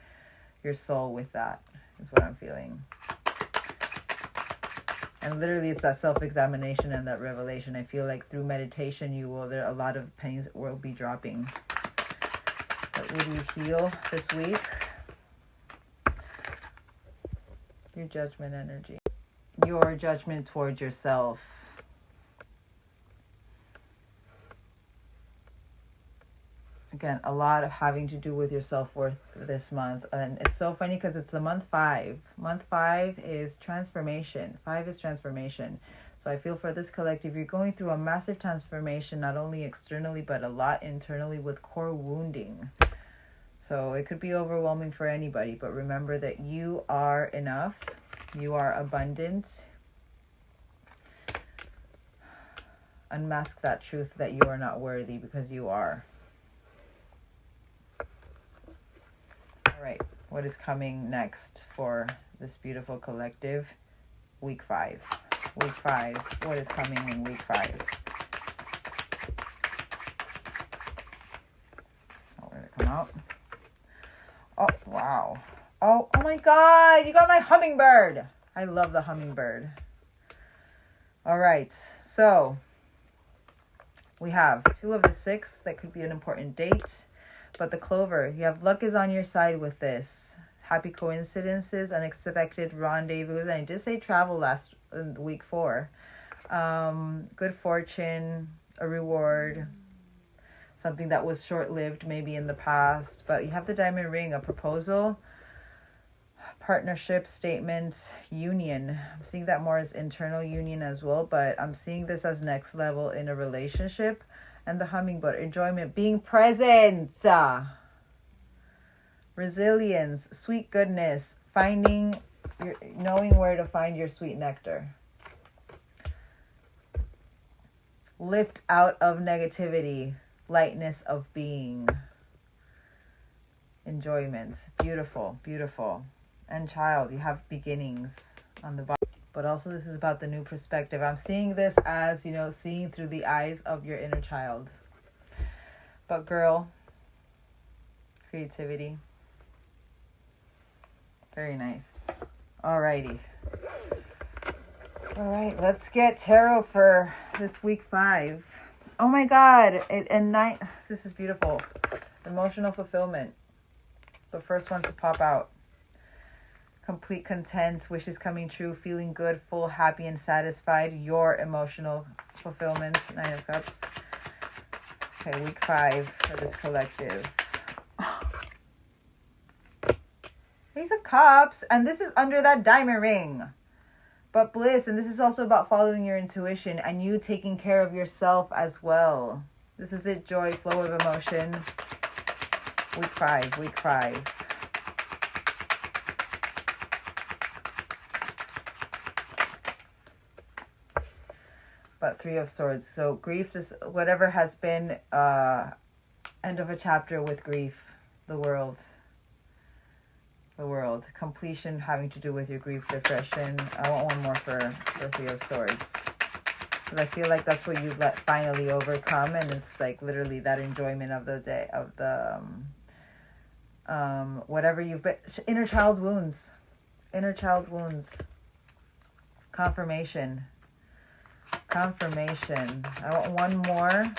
soul with that is what I'm feeling. And literally it's that self-examination and that revelation. I feel like through meditation a lot of pains will be dropping. But will you heal this week? Your judgment energy. Your judgment towards yourself. Again, a lot of having to do with your self-worth this month. And it's so funny because it's the month 5. Month 5 is transformation. 5 is transformation. So I feel for this collective, you're going through a massive transformation, not only externally, but a lot internally with core wounding. So it could be overwhelming for anybody, but remember that you are enough. You are abundant. Unmask that truth that you are not worthy, because you are. All right, what is coming next for this beautiful collective? Week 5. Week 5. What is coming in week 5? Oh, where did it come out? Oh, wow. Oh my God, you got my hummingbird. I love the hummingbird. All right, so we have 2 of the 6. That could be an important date. But the clover, you have luck is on your side with this. Happy coincidences, unexpected rendezvous. And I did say travel last week 4. Good fortune, a reward, something that was short-lived maybe in the past. But you have the diamond ring, a proposal, partnership, statement, union. I'm seeing that more as internal union as well, but I'm seeing this as next level in a relationship. And the hummingbird, enjoyment, being present, resilience, sweet goodness, knowing where to find your sweet nectar. Lift out of negativity, lightness of being, enjoyment, beautiful, beautiful. And child, you have beginnings on the bottom. But also this is about the new perspective. I'm seeing this as, seeing through the eyes of your inner child. But girl, creativity. Very nice. Alrighty. All right, let's get tarot for this week 5. Oh my God. This is beautiful. Emotional fulfillment. The first one to pop out. Complete content, wishes coming true, feeling good, full, happy, and satisfied. Your emotional fulfillment. 9 of Cups. Okay, week 5 for this collective. Ace of Cups, and this is under that diamond ring. But bliss, and this is also about following your intuition and you taking care of yourself as well. This is it, joy, flow of emotion. Week 5, week 5. But 3 of Swords. So grief is whatever has been end of a chapter with grief. The world. Completion having to do with your grief, depression. I want one more for 3 of Swords. Because I feel like that's what you finally overcome, and it's like literally that enjoyment of the day, of the whatever you've been, inner child wounds. Confirmation. Confirmation. I want one more.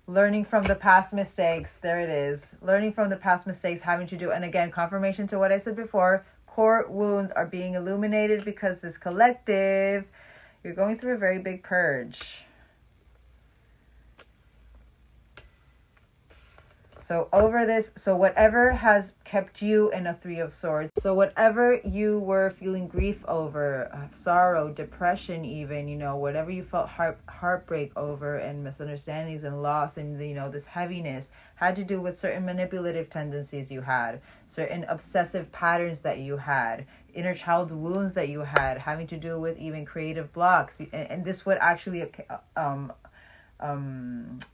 Learning from the past mistakes. There it is. Learning from the past mistakes, having to do, and again, confirmation to what I said before. Core wounds are being illuminated because this collective, you're going through a very big purge. So over this, so whatever has kept you in a Three of Swords, so whatever you were feeling grief over, sorrow, depression even, you know, whatever you felt heartbreak over and misunderstandings and loss and, you know, this heaviness had to do with certain manipulative tendencies you had, certain obsessive patterns that you had, inner child wounds that you had, having to do with even creative blocks. And this would actually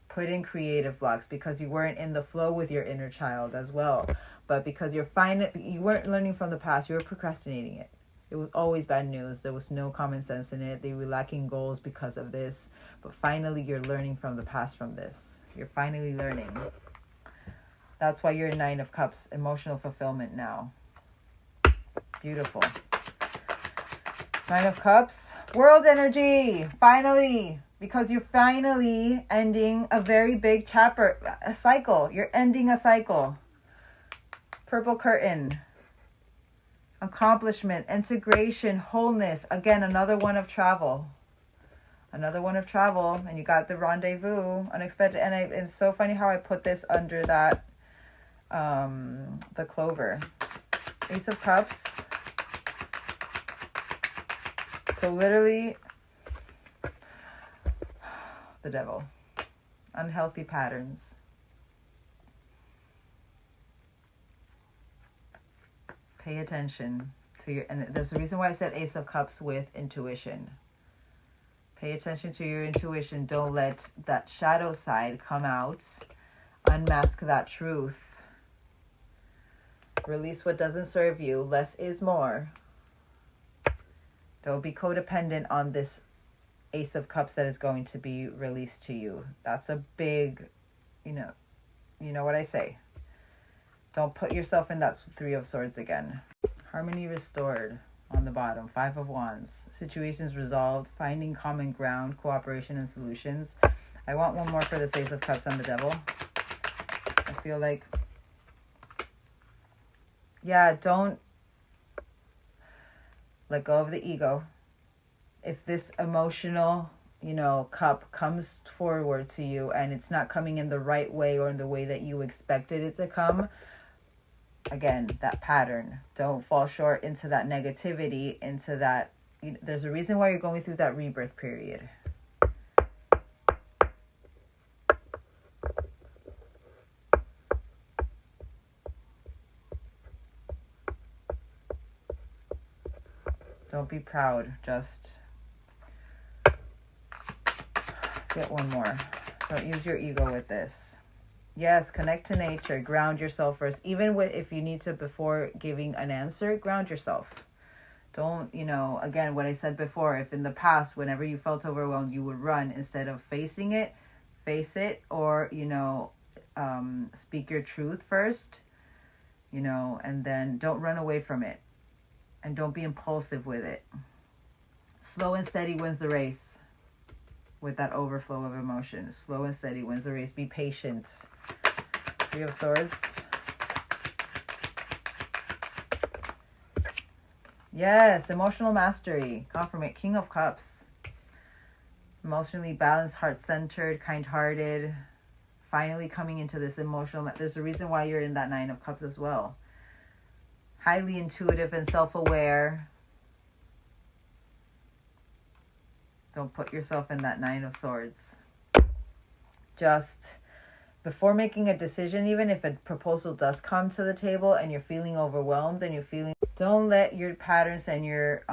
put in creative blocks because you weren't in the flow with your inner child as well. But because you weren't learning from the past, you were procrastinating it. It was always bad news. There was no common sense in it. They were lacking goals because of this. But finally, you're learning from the past from this. You're finally learning. That's why you're Nine of Cups, emotional fulfillment now. Beautiful. Nine of Cups, world energy, finally. Because you're finally ending a very big chapter, a cycle. You're ending a cycle. Purple curtain. Accomplishment, integration, wholeness. Again, another one of travel. Another one of travel. And you got the rendezvous, unexpected. And it's so funny how I put this under that, the clover. Ace of Cups. So literally, the devil. Unhealthy patterns. Pay attention to your, and there's a reason why I said Ace of Cups with intuition. Pay attention to your intuition. Don't let that shadow side come out. Unmask that truth. Release what doesn't serve you. Less is more. Don't be codependent on this Ace of Cups that is going to be released to you. That's a big, you know what I say. Don't put yourself in that Three of Swords again. Harmony restored on the bottom. Five of Wands. Situations resolved. Finding common ground. Cooperation and solutions. I want one more for the Ace of Cups on the devil. I feel like, yeah, don't let go of the ego. If this emotional, cup comes forward to you and it's not coming in the right way or in the way that you expected it to come, again, that pattern. Don't fall short into that negativity, into that. There's a reason why you're going through that rebirth period. Don't be proud. Just let's get one more. Don't use your ego with this. Yes, connect to nature. Ground yourself first. Even if you need to, before giving an answer, ground yourself. Don't, again, what I said before, if in the past, whenever you felt overwhelmed, you would run instead of facing it, face it, or, speak your truth first, and then don't run away from it. And don't be impulsive with it. Slow and steady wins the race with that overflow of emotion. Slow and steady wins the race. Be patient. Three of Swords. Yes, emotional mastery. Confirmate. King of Cups. Emotionally balanced, heart-centered, kind-hearted. Finally coming into this emotional. There's a reason why you're in that Nine of Cups as well. Highly intuitive and self-aware. Don't put yourself in that Nine of Swords. Just before making a decision, even if a proposal does come to the table and you're feeling overwhelmed and don't let your patterns and your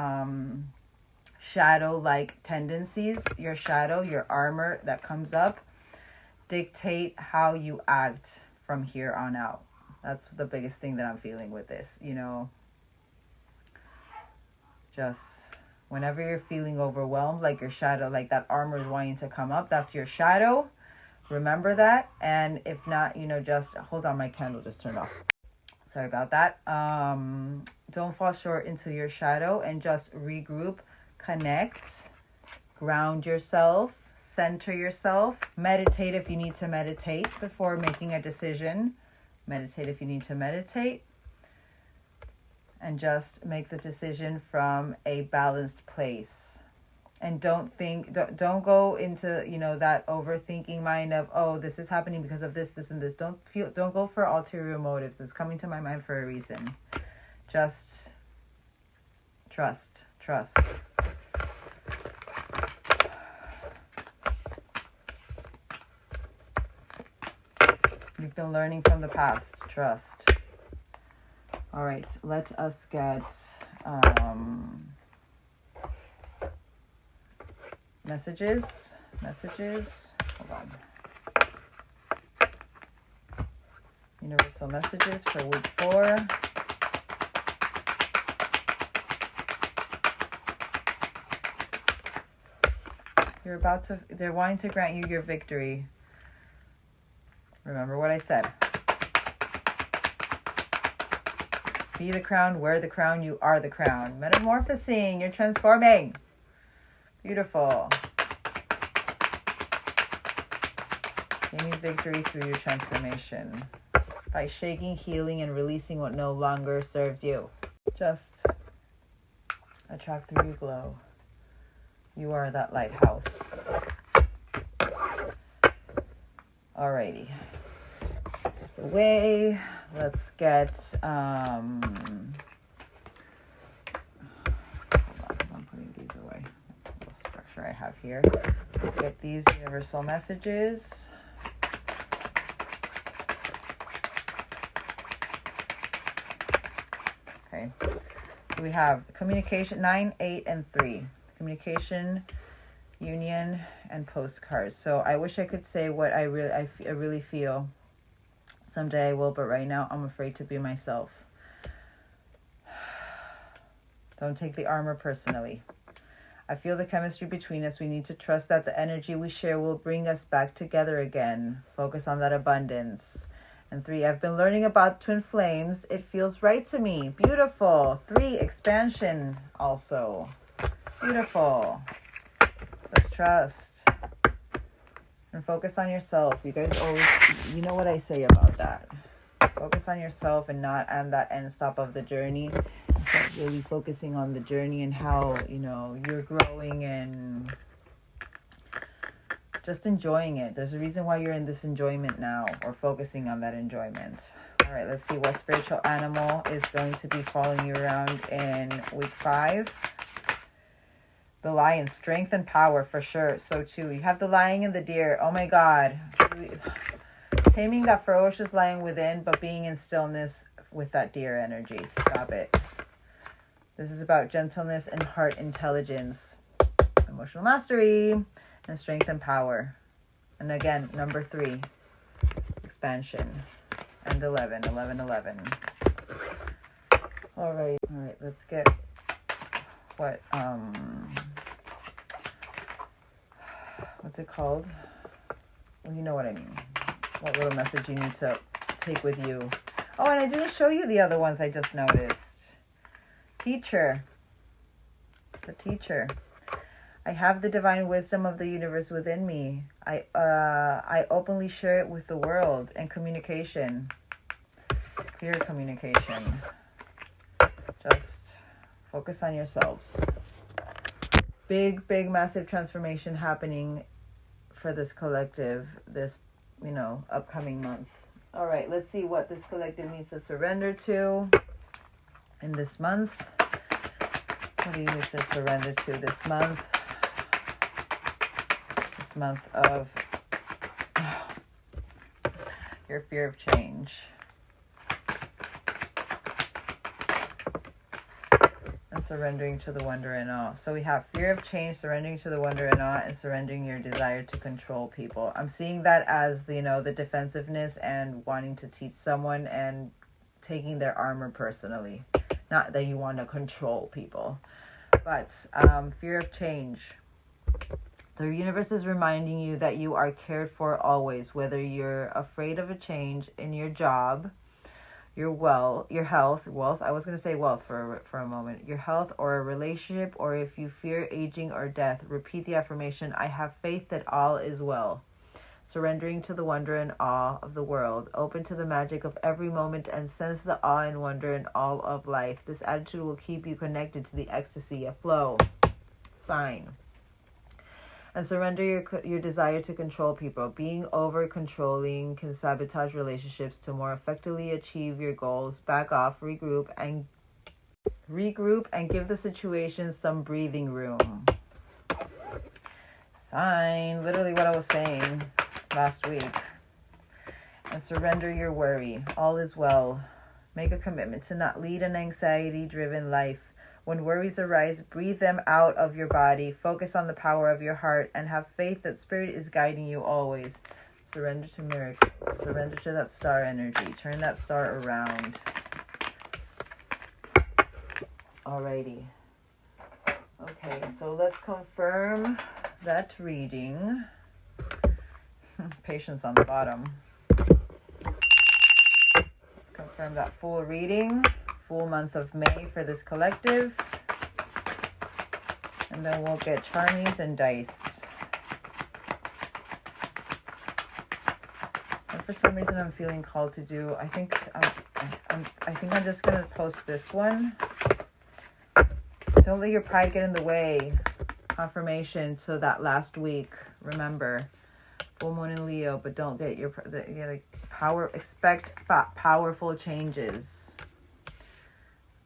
shadow-like tendencies, your shadow, your armor that comes up, dictate how you act from here on out. That's the biggest thing that I'm feeling with this, Just whenever you're feeling overwhelmed, like your shadow, like that armor is wanting to come up, that's your shadow. Remember that. And if not, just hold on, my candle just turned off. Sorry about that. Don't fall short into your shadow, and just regroup, connect, ground yourself, center yourself, meditate if you need to meditate before making a decision. Meditate if you need to meditate. And just make the decision from a balanced place. And don't go into, that overthinking mind of, oh, this is happening because of this, and this. Don't go for ulterior motives. It's coming to my mind for a reason. Just trust. You've been learning from the past. Trust. All right, let us get messages. Hold on. Universal messages for week 4. They're wanting to grant you your victory. Remember what I said. Be the crown, wear the crown, you are the crown. Metamorphosing, you're transforming. Beautiful. Gaining victory through your transformation. By shaking, healing, and releasing what no longer serves you. Just attract through your glow. You are that lighthouse. Alrighty. This away. Let's get hold on, I'm putting these away. The structure I have here. Let's get these universal messages. Okay. So we have communication 9, 8, and 3. Communication, union, and postcards. So I wish I could say what I really feel. Someday I will, but right now I'm afraid to be myself. Don't take the armor personally. I feel the chemistry between us. We need to trust that the energy we share will bring us back together again. Focus on that abundance. And 3, I've been learning about twin flames. It feels right to me. Beautiful. 3, expansion also. Beautiful. Let's trust. And focus on yourself. You guys always, you know what I say about that. Focus on yourself and not on that end stop of the journey. Start really focusing on the journey and how, you're growing and just enjoying it. There's a reason why you're in this enjoyment now, or focusing on that enjoyment. All right, let's see what spiritual animal is going to be following you around in week 5. The lion, strength and power for sure. So too, you have the lion and the deer. Oh my God. Taming that ferocious lion within, but being in stillness with that deer energy. Stop it. This is about gentleness and heart intelligence. Emotional mastery and strength and power. And again, number 3, expansion. And 11. All right, let's get what, what's it called? Well, you know what I mean. What little message you need to take with you. Oh, and I didn't show you the other ones I just noticed. Teacher. The teacher. I have the divine wisdom of the universe within me. I openly share it with the world. And communication. Clear communication. Just focus on yourselves. Big, massive transformation happening for this collective this, upcoming month. All right, let's see what this collective needs to surrender to in this month. What do you need to surrender to this month? This month of your fear of change. And surrendering to the wonder and awe. So we have fear of change, surrendering to the wonder and awe, and surrendering your desire to control people. I'm seeing that as, the defensiveness and wanting to teach someone and taking their armor personally. Not that you want to control people. But fear of change. The universe is reminding you that you are cared for always, whether you're afraid of a change in your job, your health, wealth. I was going to say wealth for a moment. Your health or a relationship, or if you fear aging or death, repeat the affirmation, I have faith that all is well. Surrendering to the wonder and awe of the world, open to the magic of every moment, and sense the awe and wonder in all of life. This attitude will keep you connected to the ecstasy of flow. Sign. And surrender your desire to control people. Being over controlling can sabotage relationships. To more effectively achieve your goals, back off, regroup, and give the situation some breathing room. Sign. Literally what I was saying last week. And surrender your worry. All is well. Make a commitment to not lead an anxiety-driven life. When worries arise, breathe them out of your body. Focus on the power of your heart and have faith that Spirit is guiding you always. Surrender to miracles. Surrender to that star energy. Turn that star around. Alrighty. Okay, so let's confirm that reading. Patience on the bottom. Let's confirm that full reading. Full month of May for this collective. And then we'll get charmies and dice. And for some reason I'm feeling called to do, I think I'm just going to post this one. Don't let your pride get in the way. Confirmation so that last week. Remember, full moon in Leo, but don't get your power. Expect powerful changes.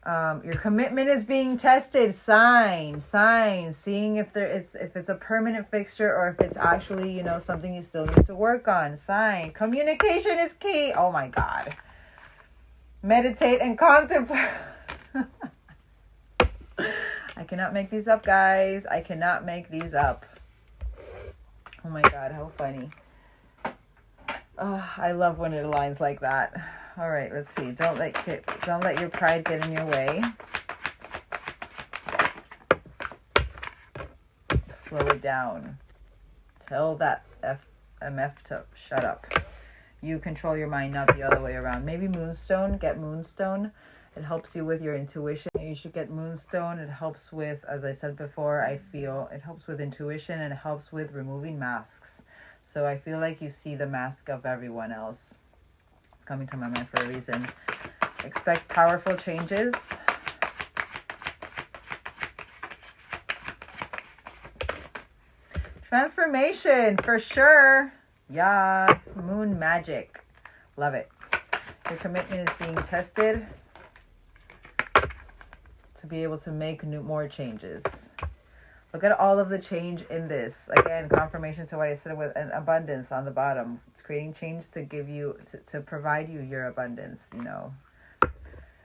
Your commitment is being tested. Sign. Seeing if it's a permanent fixture or if it's actually, something you still need to work on. Sign. Communication is key. Oh my God. Meditate and contemplate. I cannot make these up, guys. I cannot make these up. Oh my God, how funny. Oh, I love when it aligns like that. All right, let's see. Don't let your pride get in your way. Slow it down. Tell that MF to shut up. You control your mind, not the other way around. Maybe Moonstone. Get Moonstone. It helps you with your intuition. You should get Moonstone. It helps with, as I said before, I feel it helps with intuition and it helps with removing masks. So I feel like you see the mask of everyone else. It's coming to my mind for a reason. Expect powerful changes. Transformation, for sure. Yes, moon magic. Love it. Your commitment is being tested to be able to make more changes. Look at all of the change in this. Again, confirmation to what I said with an abundance on the bottom. It's creating change to give you, to provide you your abundance,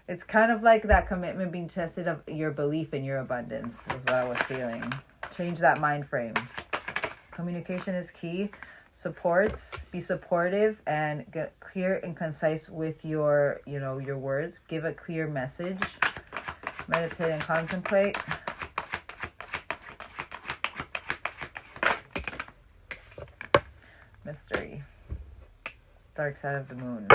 It's kind of like that commitment being tested of your belief in your abundance is what I was feeling. Change that mind frame. Communication is key. Be supportive and get clear and concise with your words. Give a clear message. Meditate and contemplate. Mystery. Dark side of the moon.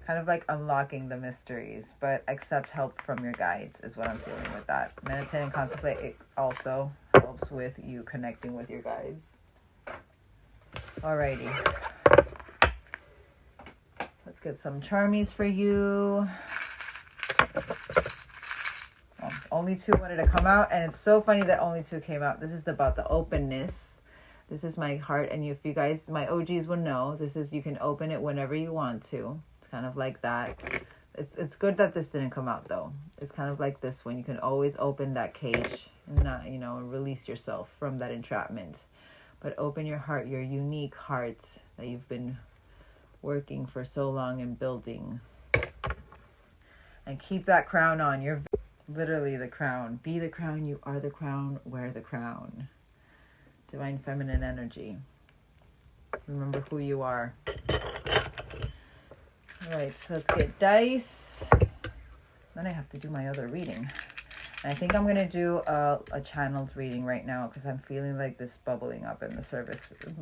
Kind of like unlocking the mysteries, but accept help from your guides is what I'm feeling with that. Meditate and contemplate. It also helps with you connecting with your guides. Alrighty. Let's get some charmies for you. Only 2 wanted to come out, and it's so funny that only 2 came out. This is about the openness. This is my heart, and if you guys, my OGs will know, this is, you can open it whenever you want to. It's kind of like that. It's good that this didn't come out, though. It's kind of like this one. You can always open that cage and not, release yourself from that entrapment. But open your heart, your unique heart that you've been working for so long and building. And keep that crown on. You're literally the crown. Be the crown. You are the crown. Wear the crown. Divine feminine energy. Remember who you are. Alright, so let's get dice. Then I have to do my other reading. And I think I'm going to do a channeled reading right now because I'm feeling like this bubbling up in the service.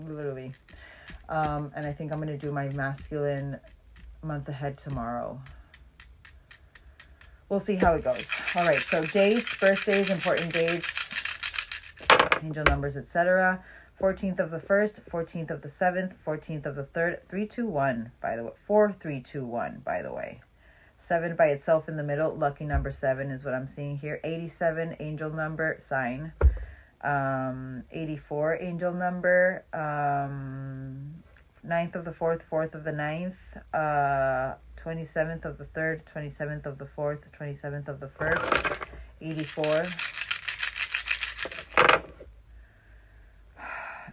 Literally. And I think I'm going to do my masculine month ahead tomorrow. we'll see how it goes. All right, so dates, birthdays, important dates, angel numbers, etc. 14th of the 1st, 14th of the 7th, 14th of the 3rd, 321, by the way. 4321, by the way. 7 by itself in the middle, lucky number 7 is what I'm seeing here. 87, angel number, sign. 84, angel number. 9th of the 4th, 4th of the 9th. 27th of the 3rd, 27th of the 4th, 27th of the 1st. 84.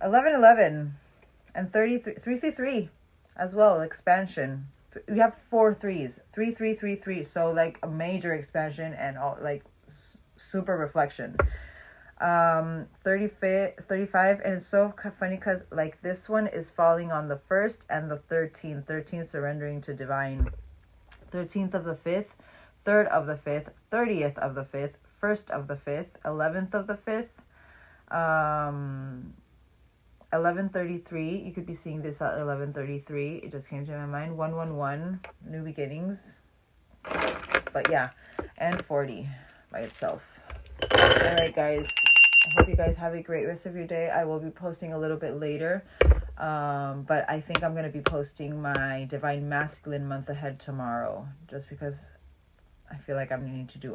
1111 and 33, 333 as well, expansion. We have 4 3s, 3333, so like a major expansion and all, like super reflection. 35, and it's so funny because like this one is falling on the 1st and the 13th surrendering to divine. 13th of the 5th, 3rd of the 5th, 30th of the 5th, 1st of the 5th, 11th of the 5th. 1133, you could be seeing this at 1133. It just came to my mind. 111, new beginnings. But yeah, and 40 by itself. All right, guys. I hope you guys have a great rest of your day. I will be posting a little bit later. But I think I'm going to be posting my Divine Masculine month ahead tomorrow. Just because I feel like I'm needing to do